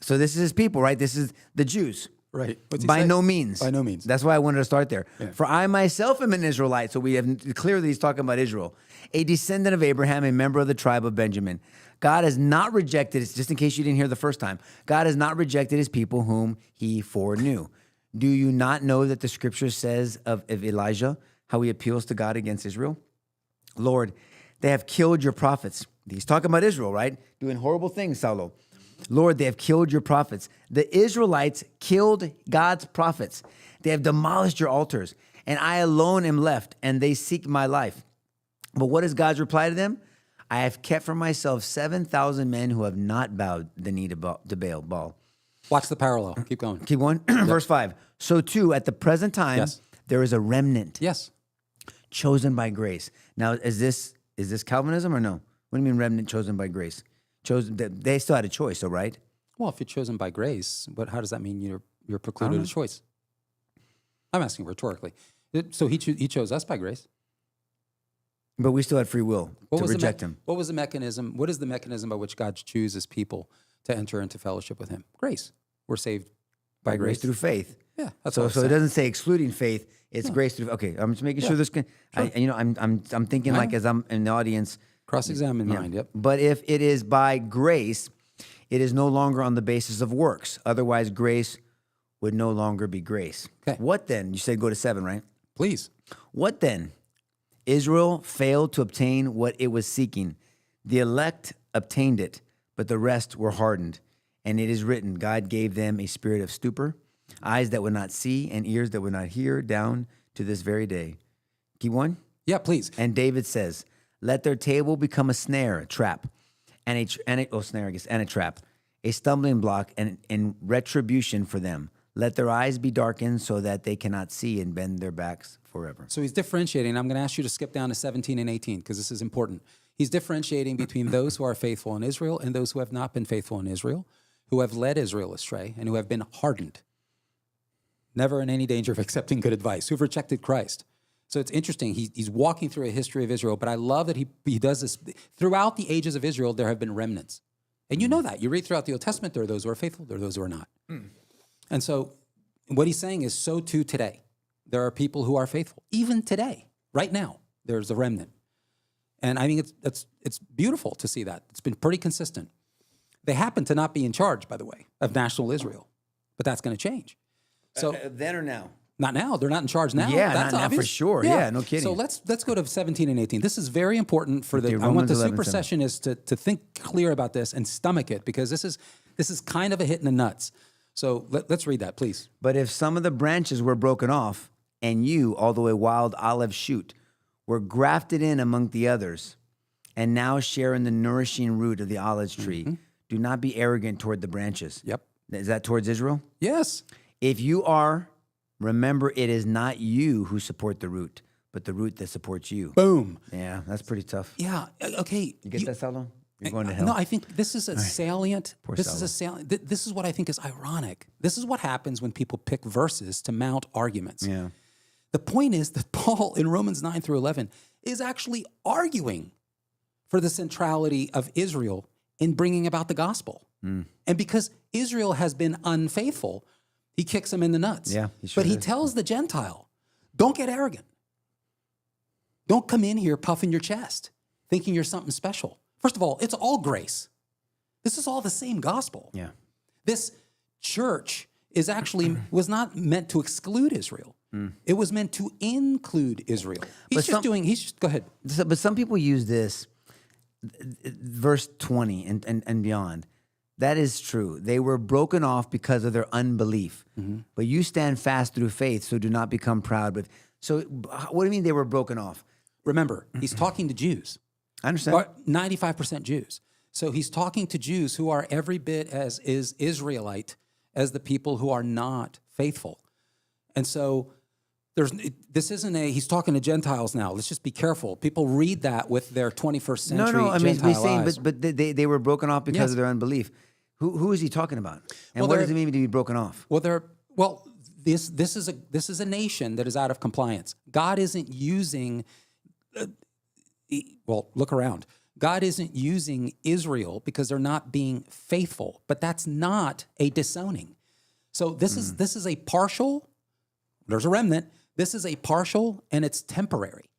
So this is his people, right? This is the Jews. Right. By no means. By no means. That's why I wanted to start there. Yeah. For I myself am an Israelite. So we have clearly he's talking about Israel, a descendant of Abraham, a member of the tribe of Benjamin. God has not rejected, just in case you didn't hear the first time, God has not rejected his people whom he foreknew. Do you not know that the scripture says of Elijah how he appeals to God against Israel? Lord, they have killed your prophets. He's talking about Israel, right? Doing horrible things, Saulo. Lord, they have killed your prophets. The Israelites killed God's prophets. They have demolished your altars, and I alone am left, and they seek my life. But what is God's reply to them? I have kept for myself 7,000 men who have not bowed the knee to Baal. Watch the parallel. Keep going. Keep going. Verse 5. So too, at the present time, Yes. there is a remnant Yes. chosen by grace. Now, is this Calvinism or no? What do you mean remnant chosen by grace? Chosen. They still had a choice, though, right? Well, if you're chosen by grace, how does that mean you're precluded a choice? I'm asking rhetorically. So he chose us by grace. But we still had free will to reject him. What was the mechanism? What is the mechanism by which God chooses people to enter into fellowship with him? Grace. We're saved by grace through faith. Yeah, that's So all. it doesn't say excluding faith. It's grace through. Okay, I'm just making sure this can. Sure. I'm thinking like as I'm in the audience. Cross-examine mind. Yep. But if it is by grace, it is no longer on the basis of works. Otherwise, grace would no longer be grace. Okay. What then? You said go to 7, right? Please. What then? Israel failed to obtain what it was seeking. The elect obtained it, but the rest were hardened. And it is written, God gave them a spirit of stupor, eyes that would not see, and ears that would not hear, down to this very day. Keep one. Yeah, please. And David says, let their table become a snare, a trap, and a trap, a stumbling block, and retribution for them. Let their eyes be darkened so that they cannot see and bend their backs forever. So he's differentiating. I'm going to ask you to skip down to 17 and 18 because this is important. He's differentiating between those who are faithful in Israel and those who have not been faithful in Israel, who have led Israel astray and who have been hardened, never in any danger of accepting good advice, who've rejected Christ. So it's interesting. He's walking through a history of Israel, but I love that he does this. Throughout the ages of Israel, there have been remnants. And you know that. You read throughout the Old Testament, there are those who are faithful, there are those who are not. And so what he's saying is so too today. There are people who are faithful. Even today, right now, there's a remnant. And I think it's beautiful to see that. It's been pretty consistent. They happen to not be in charge, by the way, of national Israel. But that's going to change. So then or now? Not now. They're not in charge now. Yeah, that's not now obvious. for sure. Yeah, no kidding. So let's go to 17 and 18. This is very important for Okay, I want the Romans 11:7. supersessionists to think clear about this and stomach it because this is kind of a hit in the nuts. So let's read that, please. But if some of the branches were broken off, and you, although a wild olive shoot, were grafted in among the others, and now share in the nourishing root of the olive tree, do not be arrogant toward the branches. Yep. Is that towards Israel? Yes. If you are, remember it is not you who support the root, but the root that supports you. Boom. Yeah, that's pretty tough. Yeah. Okay. You get that, Saulo? You're going to hell. No, I think this is a salient. This is Saulo. a salient. This is what I think is ironic. This is what happens when people pick verses to mount arguments. Yeah. The point is that Paul in Romans 9 through 11 is actually arguing for the centrality of Israel in bringing about the gospel. And because Israel has been unfaithful, he kicks them in the nuts. Yeah, he sure but he does. tells the Gentile, don't get arrogant. Don't come in here puffing your chest, thinking you're something special. First of all, it's all grace. This is all the same gospel. Yeah. This church was not meant to exclude Israel. It was meant to include Israel. Go ahead. But some people use this, verse 20 and beyond. That is true. They were broken off because of their unbelief. But you stand fast through faith, so do not become proud. But so what do you mean they were broken off? Remember, he's talking to Jews. I understand. 95% Jews. So he's talking to Jews who are every bit as is Israelite as the people who are not faithful. And so he's talking to Gentiles now. Let's just be careful. People read that with their 21st century No, I mean, Gentile he's saying, eyes. but they were broken off because Yes. of their unbelief. Who is he talking about? And Well, what does it mean to be broken off? This is a nation that is out of compliance. God isn't using look around. God isn't using Israel because they're not being faithful, but that's not a disowning. So this is a partial. There's a remnant. This is a partial, and it's temporary.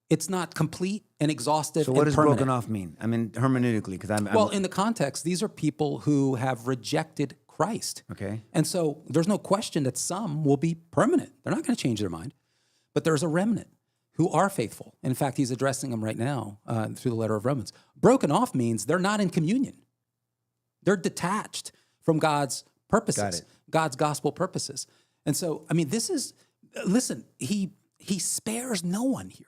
It's not complete and exhaustive. So what and does permanent. broken off mean? I mean, hermeneutically, because I'm In the context, these are people who have rejected Christ. okay. And so there's no question that some will be permanent. They're not going to change their mind. But there's a remnant who are faithful. In fact, he's addressing them right now through the letter of Romans. Broken off means they're not in communion. They're detached from God's purposes, Got it. God's gospel purposes. And so, I mean, listen, he spares no one here.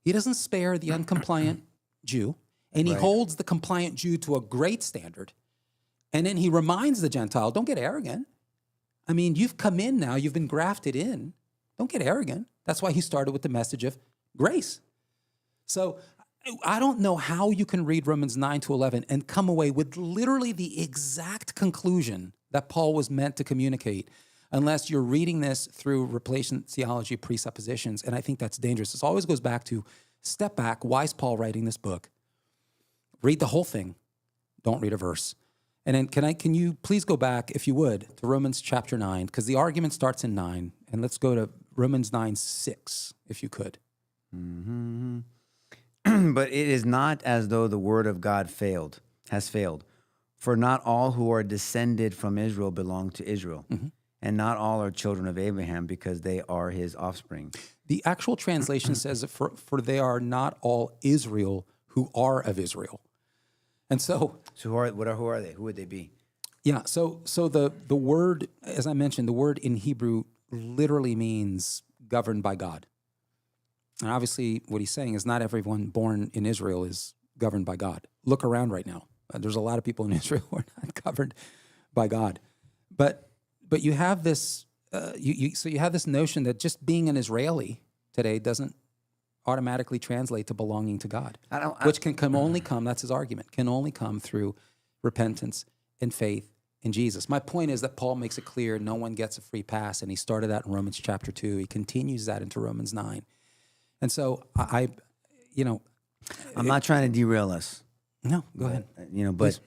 He doesn't spare the uncompliant Jew, and he Right. holds the compliant Jew to a great standard. And then he reminds the Gentile, don't get arrogant. I mean, you've come in now, you've been grafted in. Don't get arrogant. That's why he started with the message of grace. So I don't know how you can read Romans 9 to 11 and come away with literally the exact conclusion that Paul was meant to communicate unless you're reading this through replacement theology presuppositions. And I think that's dangerous. This always goes back to step back. Why is Paul writing this book? Read the whole thing. Don't read a verse. And then can you please go back, if you would, to Romans chapter 9, because the argument starts in 9. And let's go to Romans 9:6, if you could. Mm-hmm. But it is not as though the word of God has failed. For not all who are descended from Israel belong to Israel. Mm-hmm. And not all are children of Abraham because they are his offspring. The actual translation says, for they are not all Israel who are of Israel. And so who are they? Who would they be? Yeah, so the word, as I mentioned, the word in Hebrew literally means governed by God. And obviously what he's saying is not everyone born in Israel is governed by God. Look around right now. There's a lot of people in Israel who are not governed by God. But you have this you have this notion that just being an Israeli today doesn't automatically translate to belonging to God, which can only come, that's his argument, can only come through repentance and faith in Jesus. My point is that Paul makes it clear no one gets a free pass, and he started that in Romans chapter 2. He continues that into Romans 9. And so I'm not trying to derail us. No, go ahead. But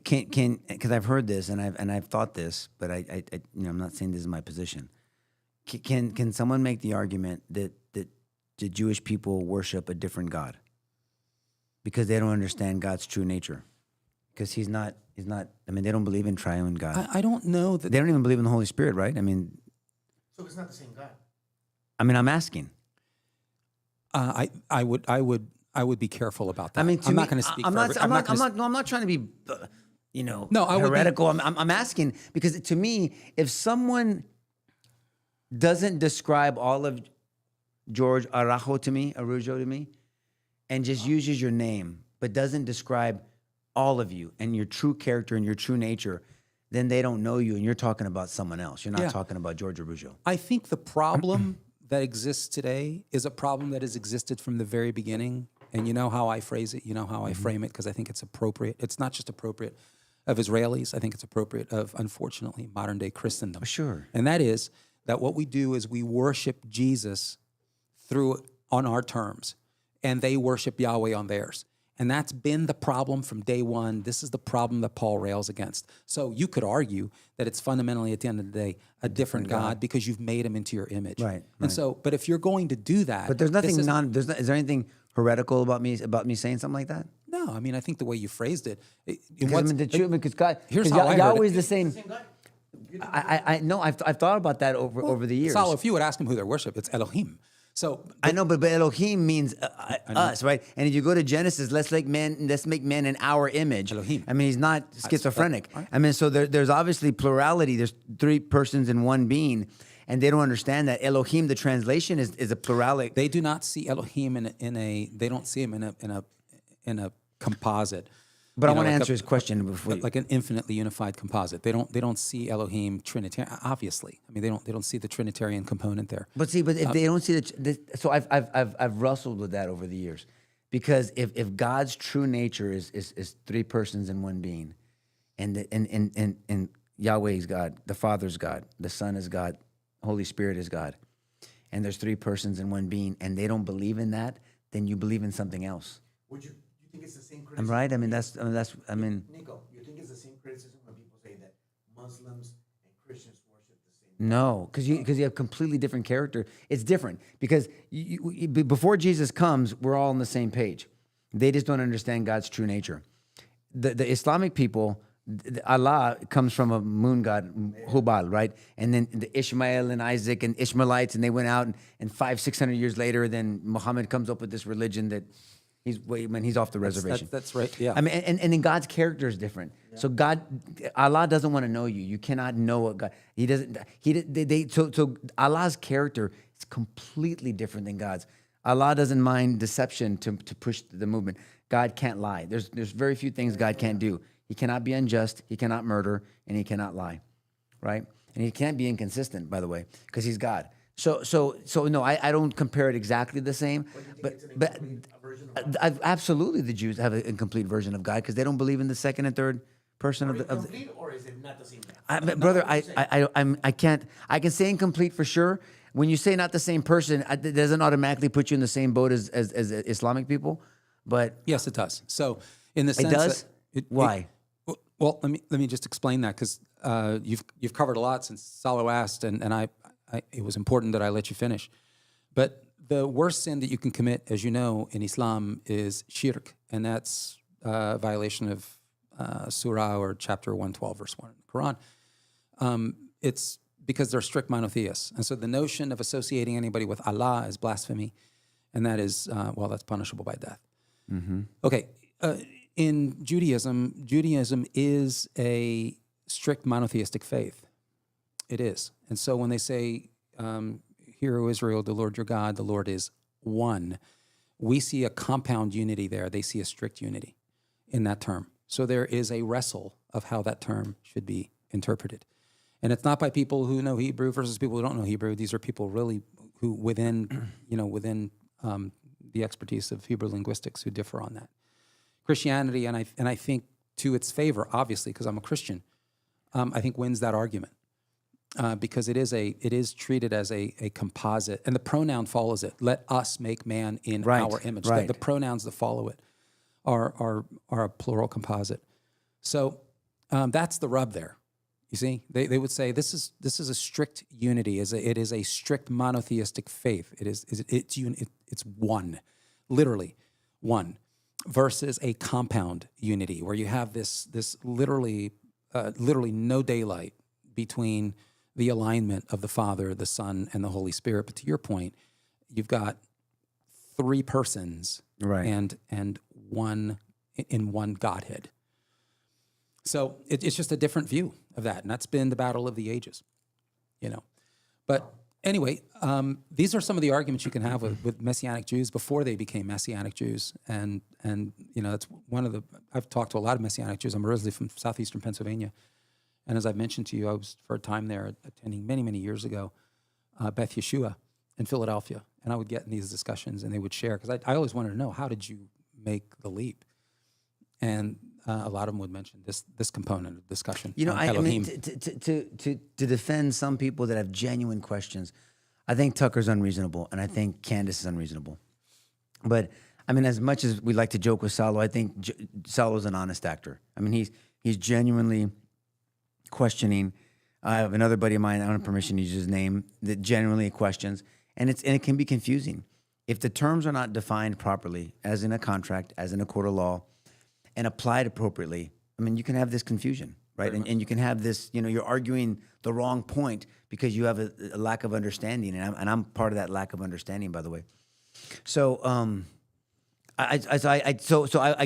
can because I've heard this and I've thought this, but I'm not saying this is my position. Can someone make the argument that the Jewish people worship a different God because they don't understand God's true nature? Because he's not. I mean, they don't believe in triune God. I don't know that they don't even believe in the Holy Spirit, right? I mean, so it's not the same God. I mean, I'm asking. I would be careful about that. I mean, I'm not going to speak. I'm not trying to be, heretical. I'm asking because to me, if someone doesn't describe all of George Araujo to me, and just uses your name, but doesn't describe all of you and your true character and your true nature, then they don't know you, and you're talking about someone else. You're not talking about George Araujo. I think the problem that exists today is a problem that has existed from the very beginning. And you know how I phrase it, you know how I frame it, because I think it's appropriate. It's not just appropriate of Israelis. I think it's appropriate of, unfortunately, modern day Christendom. Sure. And that is that what we do is we worship Jesus on our terms, and they worship Yahweh on theirs. And that's been the problem from day one. This is the problem that Paul rails against. So you could argue that it's fundamentally, at the end of the day, a different God because you've made him into your image. Right. And so, but if you're going to do that, but there's nothing is there anything heretical about me saying something like that? No, I mean, I think the way you phrased it. Because God, here's how I heard Yahweh's it. the same. I know. I've thought about that over the years. Saul, if you would ask him who they worship, it's Elohim. So I know, but Elohim means us, right? And if you go to Genesis, let's make man in our image. Elohim. I mean, he's not schizophrenic. I mean, so there's obviously plurality. There's three persons in one being, and they don't understand that Elohim. The translation is a plurality. They do not see Elohim they don't see him in a composite. But I want to answer his question before like an infinitely unified composite. They don't see Elohim Trinitarian. Obviously, I mean they don't see the Trinitarian component there. But if they don't see so I've wrestled with that over the years, because if God's true nature is three persons in one being, and Yahweh is God, the Father's God, the Son is God, Holy Spirit is God, and there's three persons in one being, and they don't believe in that, then you believe in something else. Would you think it's the same criticism? I'm right. I mean, Nico, you think it's the same criticism when people say that Muslims and Christians worship the same? No, because you have completely different character. It's different because before Jesus comes, we're all on the same page. They just don't understand God's true nature. The Islamic people, Allah comes from a moon god, Hubal, right? And then the Ishmael and Isaac and Ishmaelites, and they went out, and 500-600 years later, then Muhammad comes up with this religion that he's off the reservation. That's right. Yeah. I mean, and then God's character is different. Yeah. So Allah doesn't want to know you. You cannot know what God. He doesn't. So Allah's character is completely different than God's. Allah doesn't mind deception to push the movement. God can't lie. There's very few things God can't do. He cannot be unjust, he cannot murder, and he cannot lie, right? And he can't be inconsistent, by the way, because he's God. So no, I don't compare it exactly the same, but absolutely the Jews have an incomplete version of God because they don't believe in the second and third person of the. Complete, or is it not the same Brother, I can't. I can say incomplete for sure. When you say not the same person, it doesn't automatically put you in the same boat as Islamic people. But yes, it does. So in the sense does? that Why? Well, let me just explain that because you've covered a lot since Salo asked, and I it was important that I let you finish. But the worst sin that you can commit, as you know, in Islam is shirk, and that's a violation of Surah or chapter 112, verse 1 in the Quran. It's because they're strict monotheists. And so the notion of associating anybody with Allah is blasphemy, and that is, that's punishable by death. Mm-hmm. Okay. In Judaism is a strict monotheistic faith. It is. And so when they say, Hear, O Israel, the Lord your God, the Lord is one, we see a compound unity there. They see a strict unity in that term. So there is a wrestle of how that term should be interpreted. And it's not by people who know Hebrew versus people who don't know Hebrew. These are people really who within the expertise of Hebrew linguistics who differ on that. Christianity, and I think to its favor, obviously, because I'm a Christian, I think wins that argument because it is treated as a composite, and the pronoun follows it. Let us make man in our image. Right. The pronouns that follow it are a plural composite. So that's the rub there. You see, they would say this is a strict unity. It is a strict monotheistic faith. It's one, literally one, versus a compound unity where you have this literally no daylight between the alignment of the Father, the Son, and the Holy Spirit. But to your point, you've got three persons, right, and one in one Godhead. So it's just a different view of that, and that's been the battle of the ages, But anyway, these are some of the arguments you can have with Messianic Jews before they became Messianic Jews, and that's one of the. I've talked to a lot of Messianic Jews. I'm originally from southeastern Pennsylvania, and as I've mentioned to you, I was for a time there attending many years ago, Beth Yeshua in Philadelphia, and I would get in these discussions, and they would share because I always wanted to know, how did you make the leap? And a lot of them would mention this component of discussion. I mean, to defend some people that have genuine questions, I think Tucker's unreasonable, and I think Candace is unreasonable. But I mean, as much as we like to joke with Salo, I think Salo's an honest actor. I mean, he's genuinely questioning. I have another buddy of mine, I don't have permission to use his name, that genuinely questions, and it can be confusing if the terms are not defined properly, as in a contract, as in a court of law, and applied appropriately. I mean, you can have this confusion, right? And you can have this, you're arguing the wrong point because you have a lack of understanding, and I'm part of that lack of understanding, by the way. So, I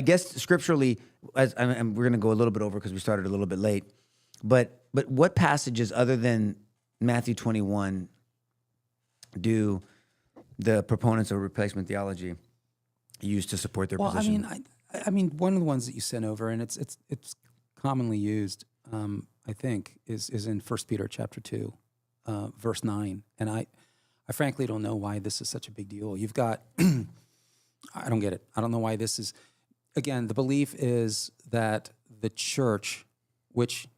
guess scripturally, and we're going to go a little bit over because we started a little bit late, but what passages other than Matthew 21 do the proponents of replacement theology use to support their position? I mean, one of the ones that you sent over, and it's commonly used, I think, is in 1 Peter chapter 2, verse 9. And I frankly don't know why this is such a big deal. You've got, I don't get it. I don't know why this is, again, the belief is that the church, which,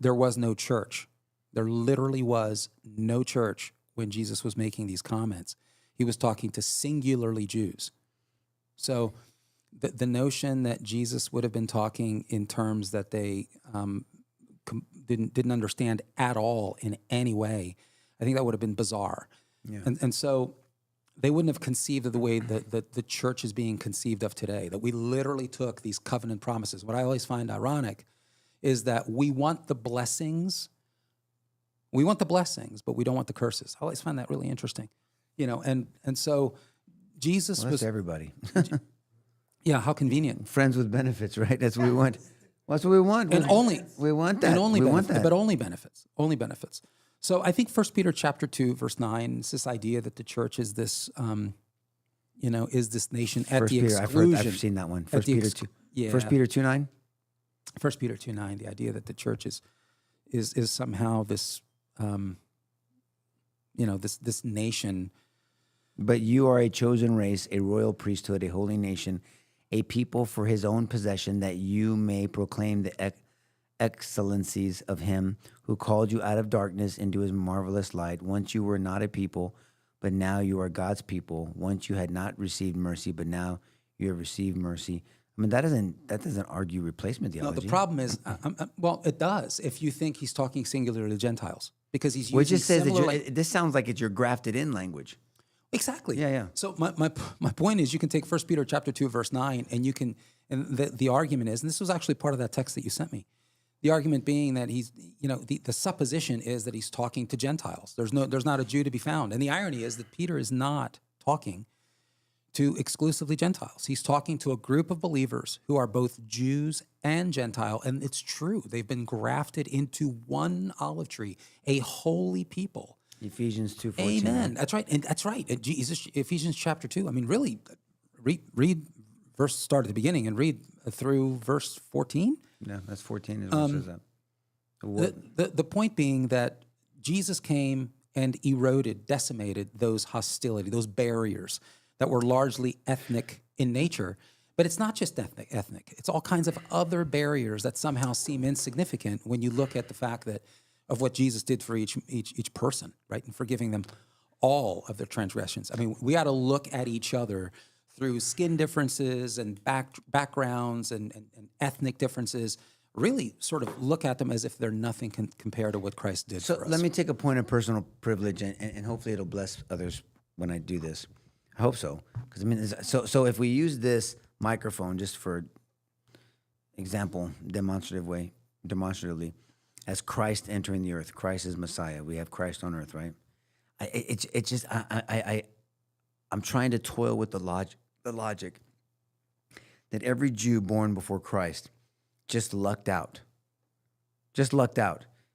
there was no church. There literally was no church when Jesus was making these comments. He was talking to singularly Jews. So the notion that Jesus would have been talking in terms that they didn't understand at all in any way, I think that would have been bizarre. Yeah. And so they wouldn't have conceived of the way that the church is being conceived of today, that we literally took these covenant promises. What I always find ironic is that we want the blessings, but we don't want the curses. I always find that really interesting, and so Jesus was everybody. Yeah, how convenient. Friends with benefits, right? That's what we want. That's what we want. And we want that. And only we benefits, want that. but only benefits. Only benefits. So I think 1 Peter chapter 2, verse 9, is this idea that the church is this, is this nation at First the Peter, exclusion. I've seen that one. at First the Peter ex- 2. yeah. First Peter 2:9. 1 Peter 2:9, the idea that the church is somehow this, this nation. But you are a chosen race, a royal priesthood, a holy nation, a people for his own possession, that you may proclaim the excellencies of him who called you out of darkness into his marvelous light. Once you were not a people, but now you are God's people. Once you had not received mercy, but now you have received mercy. I mean, that doesn't argue replacement No, theology. the problem is, well, it does if you think he's talking singular to Gentiles, because he's Well, it using just says similar, this sounds like it's your grafted in language. exactly. Yeah, yeah. So my point is, you can take 1 Peter chapter 2 verse 9, and you can, and the argument is, and this was actually part of that text that you sent me. The argument being that he's, the supposition is that he's talking to Gentiles. There's not a Jew to be found, and the irony is that Peter is not talking to exclusively Gentiles. He's talking to a group of believers who are both Jews and Gentile, and it's true. They've been grafted into one olive tree, a holy people. Ephesians 2:14. Amen. That's right. And that's right. And Jesus, Ephesians chapter 2. I mean, really, read verse, start at the beginning and read through verse 14. Yeah, that's 14 is what it says that. The point being that Jesus came and eroded, decimated those hostility, those barriers that were largely ethnic in nature. But it's not just ethnic. It's all kinds of other barriers that somehow seem insignificant when you look at the fact of what Jesus did for each person, right? And forgiving them all of their transgressions. I mean, we got to look at each other through skin differences and backgrounds and ethnic differences, really sort of look at them as if they're nothing compared to what Christ did for us. So let me take a point of personal privilege, and hopefully it'll bless others when I do this. I hope so, because I mean, so if we use this microphone just for example, demonstratively, as Christ entering the earth, Christ is Messiah. We have Christ on earth, right? I'm trying to toil with the logic that every Jew born before Christ just lucked out.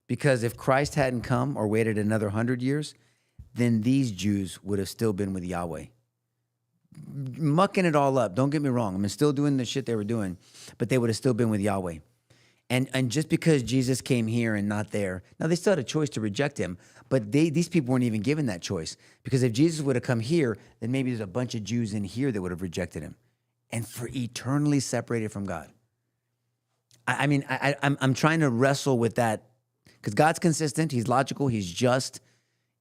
Because if Christ hadn't come or waited another 100 years, then these Jews would have still been with Yahweh. Mucking it all up. Don't get me wrong. I mean, still doing the shit they were doing, but they would have still been with Yahweh. And just because Jesus came here and not there, now they still had a choice to reject him, but these people weren't even given that choice. Because if Jesus would have come here, then maybe there's a bunch of Jews in here that would have rejected him and for eternally separated from God. I'm trying to wrestle with that because God's consistent. He's logical. He's just.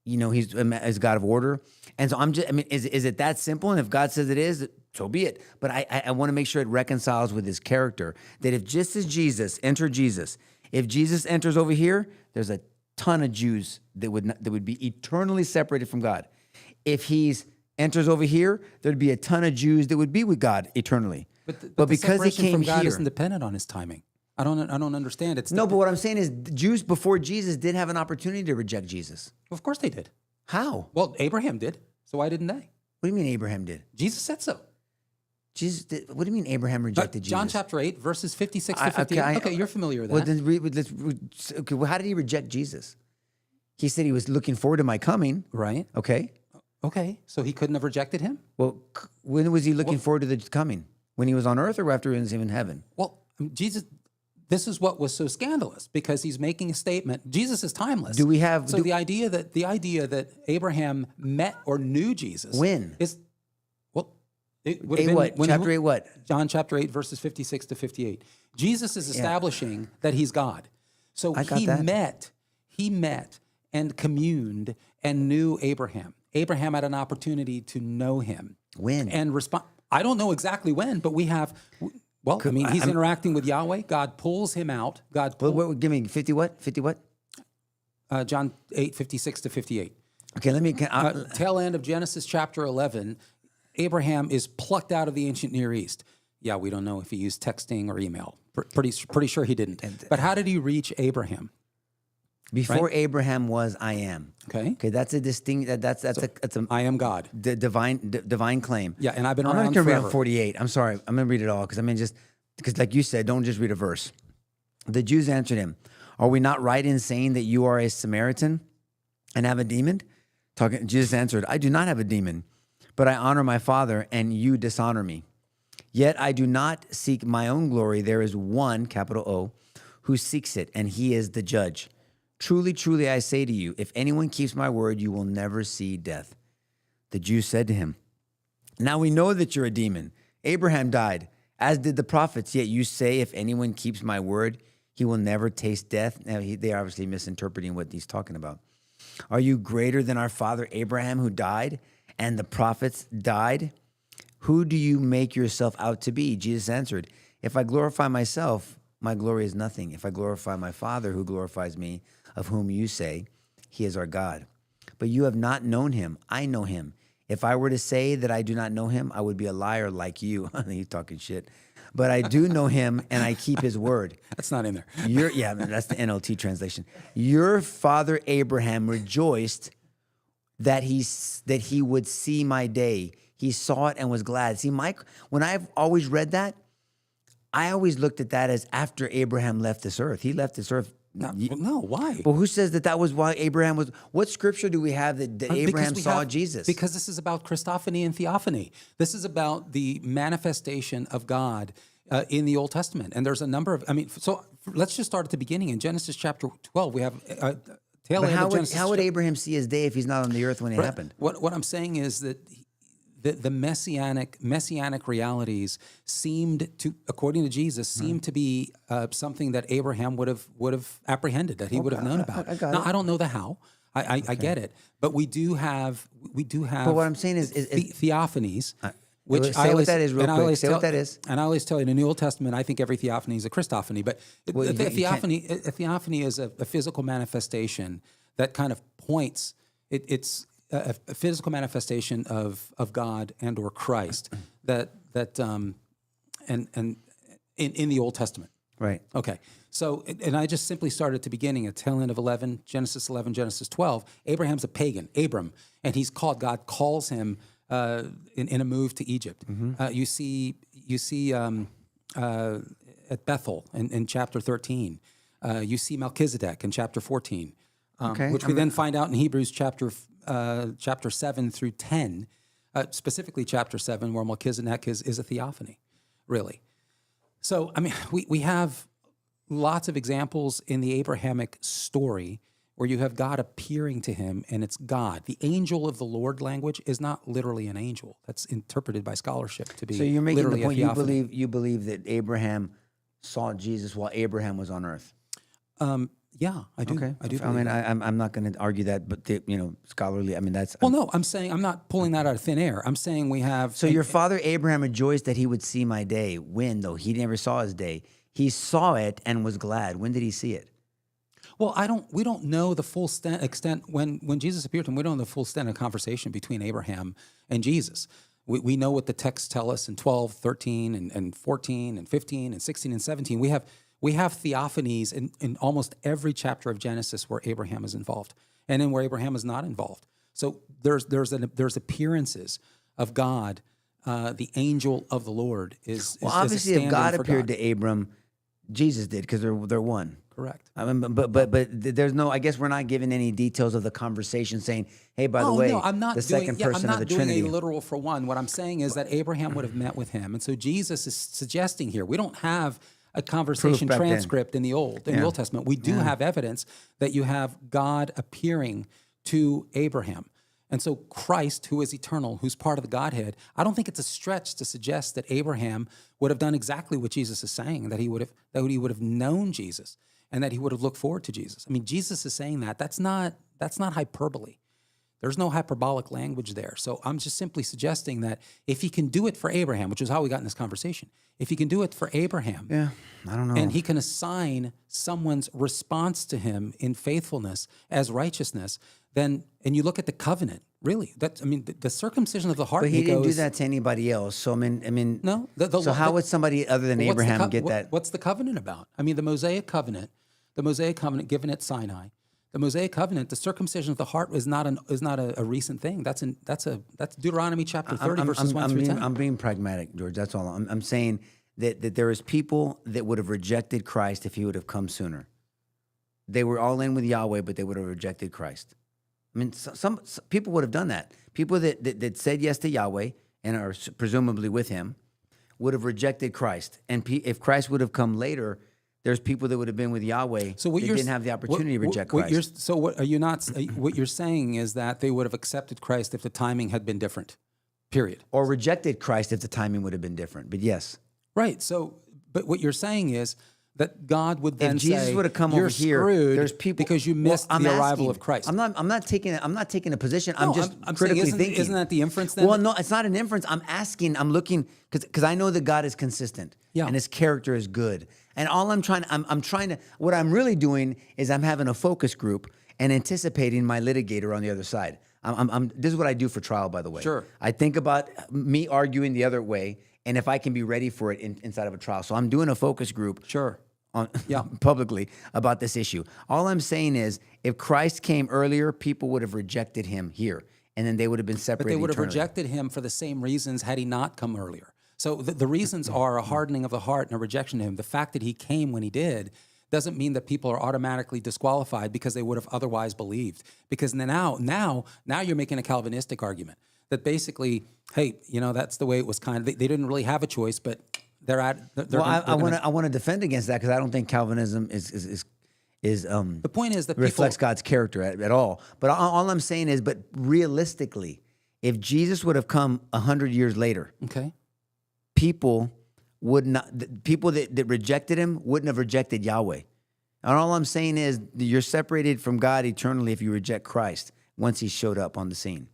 He's a God of order. And so is it that simple? And if God says it is, so be it. But I want to make sure it reconciles with his character. That if just as Jesus, if Jesus enters over here, there's a ton of Jews that would be eternally separated from God. If he enters over here, there'd be a ton of Jews that would be with God eternally. But because he came from God here, isn't dependent on his timing. I don't understand. But what I'm saying is Jews before Jesus did have an opportunity to reject Jesus. Of course they did. How? Well, Abraham did. So why didn't they? What do you mean Abraham did? Jesus said so. Jesus did. What do you mean Abraham rejected Jesus? John chapter 8, verses 56 to 58. Okay, you're familiar with that. Well, then well, how did he reject Jesus? He said he was looking forward to my coming. Right. Okay. Okay, so he couldn't have rejected him? Well, when was he looking forward to the coming? When he was on earth or after he was in heaven? Well, Jesus... This is what was so scandalous because he's making a statement. Jesus is timeless. The idea that Abraham met or knew Jesus is it would have been what? Chapter 8 what? John chapter 8 verses 56 to 58. Jesus is establishing that he's God. So he met and communed and knew Abraham. Abraham had an opportunity to know him. When? And respond. I don't know exactly when, but we have. Well, he's interacting with Yahweh. God pulls him out. Give me 50 what? 50 what? John 8, 56 to 58. Okay, tail end of Genesis chapter 11, Abraham is plucked out of the ancient Near East. Yeah, we don't know if he used texting or email. Pretty sure he didn't. But how did he reach Abraham? Before Abraham was, I am. Okay, that's a distinct. That's a I am God. Divine claim. Yeah, and I've been around I'm not going to read forever. on 48. I'm sorry. I'm going to read it all because like you said, don't just read a verse. The Jews answered him, "Are we not right in saying that you are a Samaritan and have a demon?" Jesus answered, "I do not have a demon, but I honor my Father, and you dishonor me. Yet I do not seek my own glory. There is one, capital O, who seeks it, and he is the judge. Truly, truly, I say to you, if anyone keeps my word, you will never see death." The Jews said to him, "Now we know that you're a demon. Abraham died, as did the prophets, yet you say, if anyone keeps my word, he will never taste death." Now, they're obviously misinterpreting what he's talking about. "Are you greater than our father Abraham, who died, and the prophets died? Who do you make yourself out to be?" Jesus answered, "If I glorify myself, my glory is nothing. If I glorify my Father who glorifies me, of whom you say, he is our God. But you have not known him. I know him. If I were to say that I do not know him, I would be a liar like you." He's talking shit. "But I do know him, and I keep his word." That's not in there. That's the NLT translation. "Your father Abraham rejoiced that he would see my day. He saw it and was glad." See, Mike, when I've always read that, I always looked at that as after Abraham left this earth. He left this earth. No, why? Well, who says that was why Abraham was? What scripture do we have that Abraham saw Jesus? Because this is about Christophany and theophany. This is about the manifestation of God in the Old Testament. And there's a number of, so let's just start at the beginning. In Genesis chapter 12, we have But how would Abraham see his day if he's not on the earth when it happened? What I'm saying is that the messianic realities seemed to, according to Jesus, seemed to be something that Abraham would have apprehended, that he would have known about. I don't know the how. I get it, but we do have. But what I'm saying is theophanies. Which say what that is real quick. Say what that is. And I always tell you, in the New Old Testament, I think every theophany is a Christophany. But a theophany is a physical manifestation that kind of points. It's a physical manifestation of God and or Christ that in the Old Testament. Right. Okay. So, and I just simply started at the beginning, at tail end of 11, Genesis 11, Genesis 12. Abraham's a pagan, Abram, and he's called. God calls him in a move to Egypt. Mm-hmm. You see at Bethel in chapter 13. You see Melchizedek in chapter 14, which we then find out in Hebrews chapter 7 through 10, specifically chapter 7, where Melchizedek is a theophany, really. So, we have lots of examples in the Abrahamic story where you have God appearing to him, and it's God. The angel of the Lord language is not literally an angel. That's interpreted by scholarship to be. So you're making the point. You believe that Abraham saw Jesus while Abraham was on earth. Yeah, I do. Okay. I do. I'm not going to argue that, but scholarly. That's. Well, no, I'm saying I'm not pulling that out of thin air. I'm saying we have. So your father Abraham rejoiced that he would see my day. When though he never saw his day, he saw it and was glad. When did he see it? Well, we don't know the full extent when Jesus appeared to him. We don't know the full extent of conversation between Abraham and Jesus. We know what the texts tell us in 12, 13, and 14, and 15, and 16, and 17. We have theophanies in almost every chapter of Genesis where Abraham is involved, and then where Abraham is not involved. So there's appearances of God. The angel of the Lord is obviously if God appeared to Abram, Jesus did, because they're one. Correct. But there's no. I guess we're not given any details of the conversation saying, "Hey, by the way, I'm not the second person of the Trinity." I'm not doing a literal for one. What I'm saying is that Abraham would have met with him, and so Jesus is suggesting here we don't have a conversation transcript in the Old Testament. We do have evidence that you have God appearing to Abraham. And so Christ, who is eternal, who's part of the Godhead, I don't think it's a stretch to suggest that Abraham would have done exactly what Jesus is saying, that he would have known Jesus and that he would have looked forward to Jesus. Jesus is saying that. That's not hyperbole. There's no hyperbolic language there. So I'm just simply suggesting that if he can do it for Abraham, which is how we got in this conversation, if he can do it for Abraham, I don't know, and he can assign someone's response to him in faithfulness as righteousness, then, and you look at the covenant, really, the circumcision of the heart. But he didn't do that to anybody else. So no. So how would somebody other than Abraham get that? What's the covenant about? The Mosaic covenant given at Sinai. The Mosaic covenant, the circumcision of the heart is not a recent thing. That's Deuteronomy chapter 30 verses 1 through 10. I'm being pragmatic, George. That's all. I'm saying that there is people that would have rejected Christ if he would have come sooner. They were all in with Yahweh, but they would have rejected Christ. I mean, some people would have done that. People that said yes to Yahweh and are presumably with him would have rejected Christ. And if Christ would have come later, there's people that would have been with Yahweh that didn't have the opportunity to reject Christ. What you're saying is that they would have accepted Christ if the timing had been different, period. Or rejected Christ if the timing would have been different. But yes. Right. So, but what you're saying is that God would then if Jesus say, would have come you're over here, screwed there's people because you missed the arrival of Christ. I'm not taking a position. I'm just critically thinking. Isn't that the inference then? Well, no, it's not an inference. I'm asking. I'm looking because I know that God is consistent. Yeah. And His character is good. And all I'm trying to. What I'm really doing is I'm having a focus group and anticipating my litigator on the other side. This is what I do for trial, by the way. Sure. I think about me arguing the other way, and if I can be ready for it inside of a trial. So I'm doing a focus group. Sure. Publicly about this issue. All I'm saying is, if Christ came earlier, people would have rejected him here, and then they would have been separated. But they would have eternally. rejected him for the same reasons had he not come earlier. So the reasons are a hardening of the heart and a rejection of him. The fact that he came when he did doesn't mean that people are automatically disqualified because they would have otherwise believed. Because now you're making a Calvinistic argument that basically, hey, that's the way it was kind of. They didn't really have a choice, but I want to defend against that because I don't think Calvinism is the point is that reflects God's character at all. But all I'm saying is, but realistically, if Jesus would have come 100 years later, okay, people that rejected him wouldn't have rejected Yahweh. And all I'm saying is, you're separated from God eternally if you reject Christ once He showed up on the scene.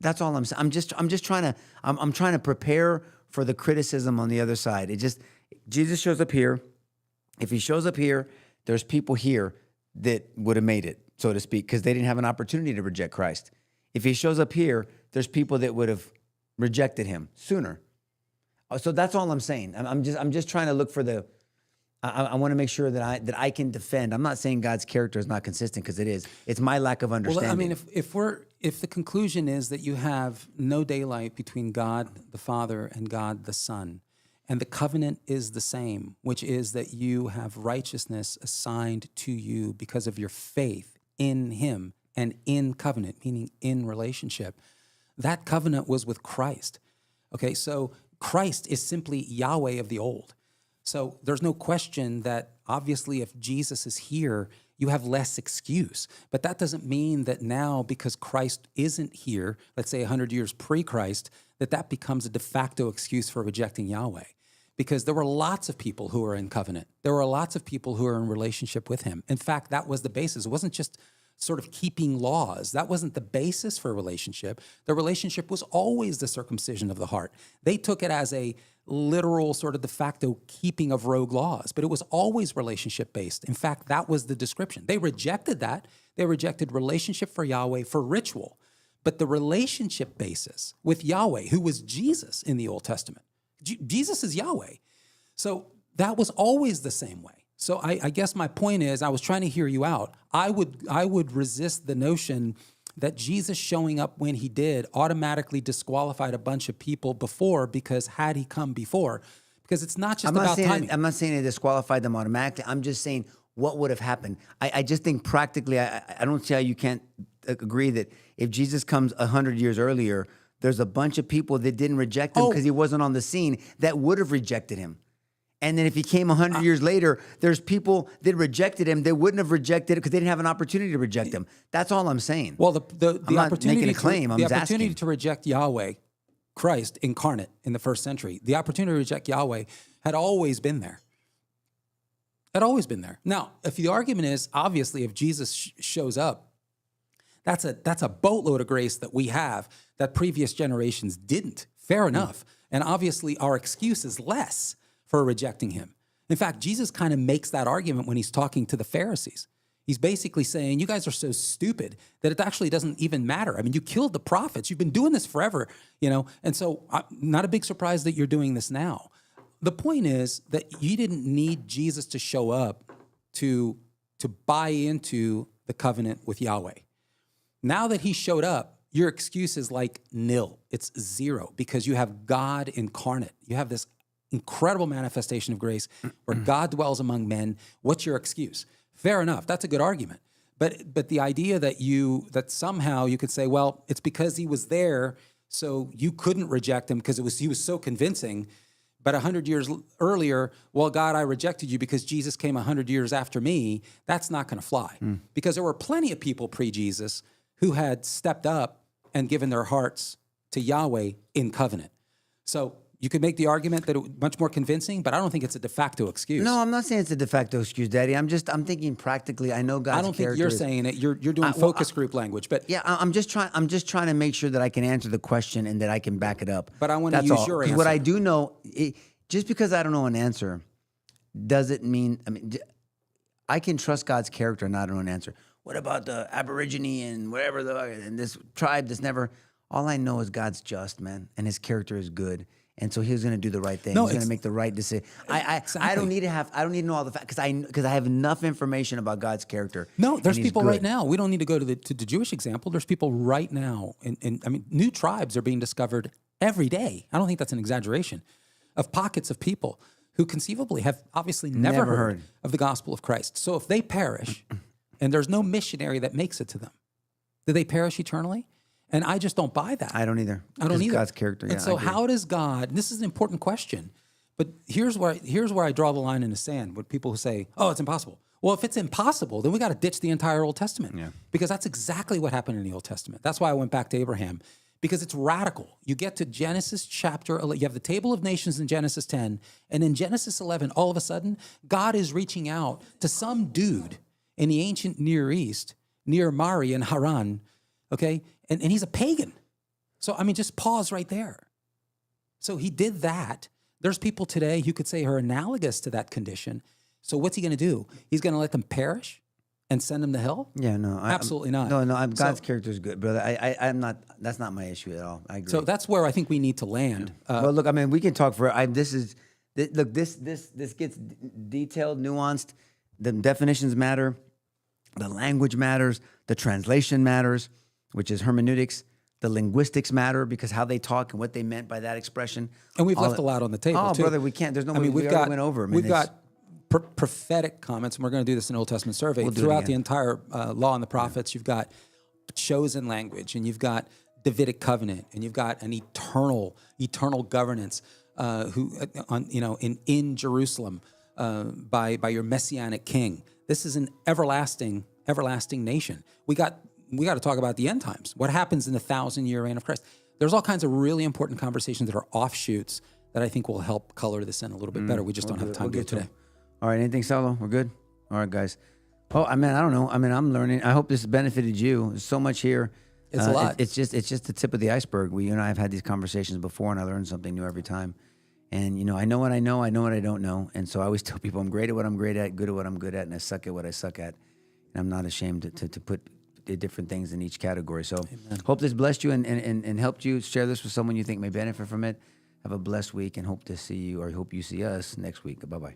That's all I'm saying. I'm just trying to prepare for the criticism on the other side. Jesus shows up here. If He shows up here, there's people here that would have made it, so to speak, because they didn't have an opportunity to reject Christ. If He shows up here, there's people that would have rejected Him sooner. So that's all I'm saying. I'm just trying to look for the. I want to make sure that I can defend. I'm not saying God's character is not consistent, because it is. It's my lack of understanding. Well, I mean, if the conclusion is that you have no daylight between God the Father and God the Son, and the covenant is the same, which is that you have righteousness assigned to you because of your faith in Him and in covenant, meaning in relationship, that covenant was with Christ. Okay, so Christ is simply Yahweh of the old. So there's no question that obviously if Jesus is here, you have less excuse. But that doesn't mean that now, because Christ isn't here, let's say 100 years pre-Christ, that becomes a de facto excuse for rejecting Yahweh. Because there were lots of people who were in covenant. There were lots of people who were in relationship with Him. In fact, that was the basis. It wasn't just sort of keeping laws. That wasn't the basis for a relationship. The relationship was always the circumcision of the heart. They took it as a literal sort of de facto keeping of rogue laws, but it was always relationship-based. In fact, that was the description. They rejected that. They rejected relationship for Yahweh for ritual. But the relationship basis with Yahweh, who was Jesus in the Old Testament, Jesus is Yahweh. So that was always the same way. So I guess my point is, I was trying to hear you out. I would resist the notion that Jesus showing up when He did automatically disqualified a bunch of people before, because had He come before, because it's not just about timing. I'm not saying it disqualified them automatically. I'm just saying what would have happened. I just think practically, I don't see how you can't agree that if Jesus comes 100 years earlier, there's a bunch of people that didn't reject Him because He wasn't on the scene that would have rejected Him. And then if He came 100 years later, there's people that rejected Him that wouldn't have rejected it because they didn't have an opportunity to reject Him. That's all I'm saying. Well, the I'm not opportunity making a claim. I'm the just opportunity asking. to reject Yahweh, Christ incarnate in the first century, the opportunity to reject Yahweh had always been there. Had always been there. Now, if the argument is, obviously, if Jesus shows up, that's a boatload of grace that we have that previous generations didn't. Fair enough. And obviously, our excuse is less for rejecting Him. In fact, Jesus kind of makes that argument when He's talking to the Pharisees. He's basically saying, you guys are so stupid that it actually doesn't even matter. I mean, you killed the prophets. You've been doing this forever, and so not a big surprise that you're doing this now. The point is that you didn't need Jesus to show up to buy into the covenant with Yahweh. Now that He showed up, your excuse is like nil. It's zero, because you have God incarnate. You have this incredible manifestation of grace where God dwells among men. What's your excuse? Fair enough. That's a good argument. But the idea that somehow you could say, well, it's because he was there, so you couldn't reject him because he was so convincing. But 100 years earlier, well, God, I rejected you because Jesus came 100 years after me. That's not going to fly. Because there were plenty of people pre-Jesus who had stepped up and given their hearts to Yahweh in covenant. So you could make the argument that it was much more convincing, but I don't think it's a de facto excuse. No, I'm not saying it's a de facto excuse, Daddy. I'm thinking practically. I know God's I don't think you're saying it. You're doing focus group language, but yeah, I'm just trying to make sure that I can answer the question and that I can back it up. But I want to use your answer. What I do know, just because I don't know an answer, doesn't mean. I mean, I can trust God's character and not know an answer. What about the Aborigine and whatever and this tribe that's never? All I know is God's just, man, and His character is good. And so He's going to do the right thing. He's going to make the right decision. Exactly. I don't need to know all the facts because I have enough information about God's character. No, there's people right now. We don't need to go to the Jewish example. There's people right now, and I mean, new tribes are being discovered every day. I don't think that's an exaggeration, of pockets of people who conceivably have obviously never heard of the gospel of Christ. So if they perish, and there's no missionary that makes it to them, do they perish eternally? And I just don't buy that. I don't either. I don't either. God's character. And so how does God, and this is an important question, but here's where I draw the line in the sand with people who say, oh, it's impossible. Well, if it's impossible, then we got to ditch the entire Old Testament. Yeah. Because that's exactly what happened in the Old Testament. That's why I went back to Abraham, because it's radical. You get to Genesis chapter 11, you have the table of nations in Genesis 10, and in Genesis 11, all of a sudden, God is reaching out to some dude in the ancient Near East, near Mari and Haran, okay? And he's a pagan. So, I mean, just pause right there. So he did that. There's people today who could say are analogous to that condition. So what's he going to do? He's going to let them perish and send them to hell? Yeah, no. Absolutely not. No, God's character is good, brother. I'm not, that's not my issue at all. I agree. So that's where I think we need to land. Well, look, I mean, we can talk for, this gets detailed, nuanced. The definitions matter. The language matters. The translation matters, which is hermeneutics. The linguistics matter because how they talk and what they meant by that expression. And we've left a lot on the table, too. Oh, brother, we can't. There's no way. We already went over. We've got prophetic comments, and we're going to do this in Old Testament survey. Throughout the entire law and the prophets, you've got chosen language, and you've got Davidic covenant, and you've got an eternal governance in Jerusalem by your messianic king. This is an everlasting nation. We got to talk about the end times. What happens in the 1,000-year reign of Christ? There's all kinds of really important conversations that are offshoots that I think will help color this in a little bit better. We just don't have time to do it today. All right, anything, Saulo? We're good? All right, guys. Oh, I mean, I don't know. I mean, I'm learning. I hope this benefited you. There's so much here. It's a lot. It's just the tip of the iceberg. You and I have had these conversations before, and I learn something new every time. And, I know what I know. I know what I don't know. And so I always tell people I'm great at what I'm great at, good at what I'm good at, and I suck at what I suck at. And I'm not ashamed to put different things in each category. So hope this blessed you and helped you. Share this with someone you think may benefit from it. Have a blessed week and hope to see you, or hope you see us next week. Bye-bye.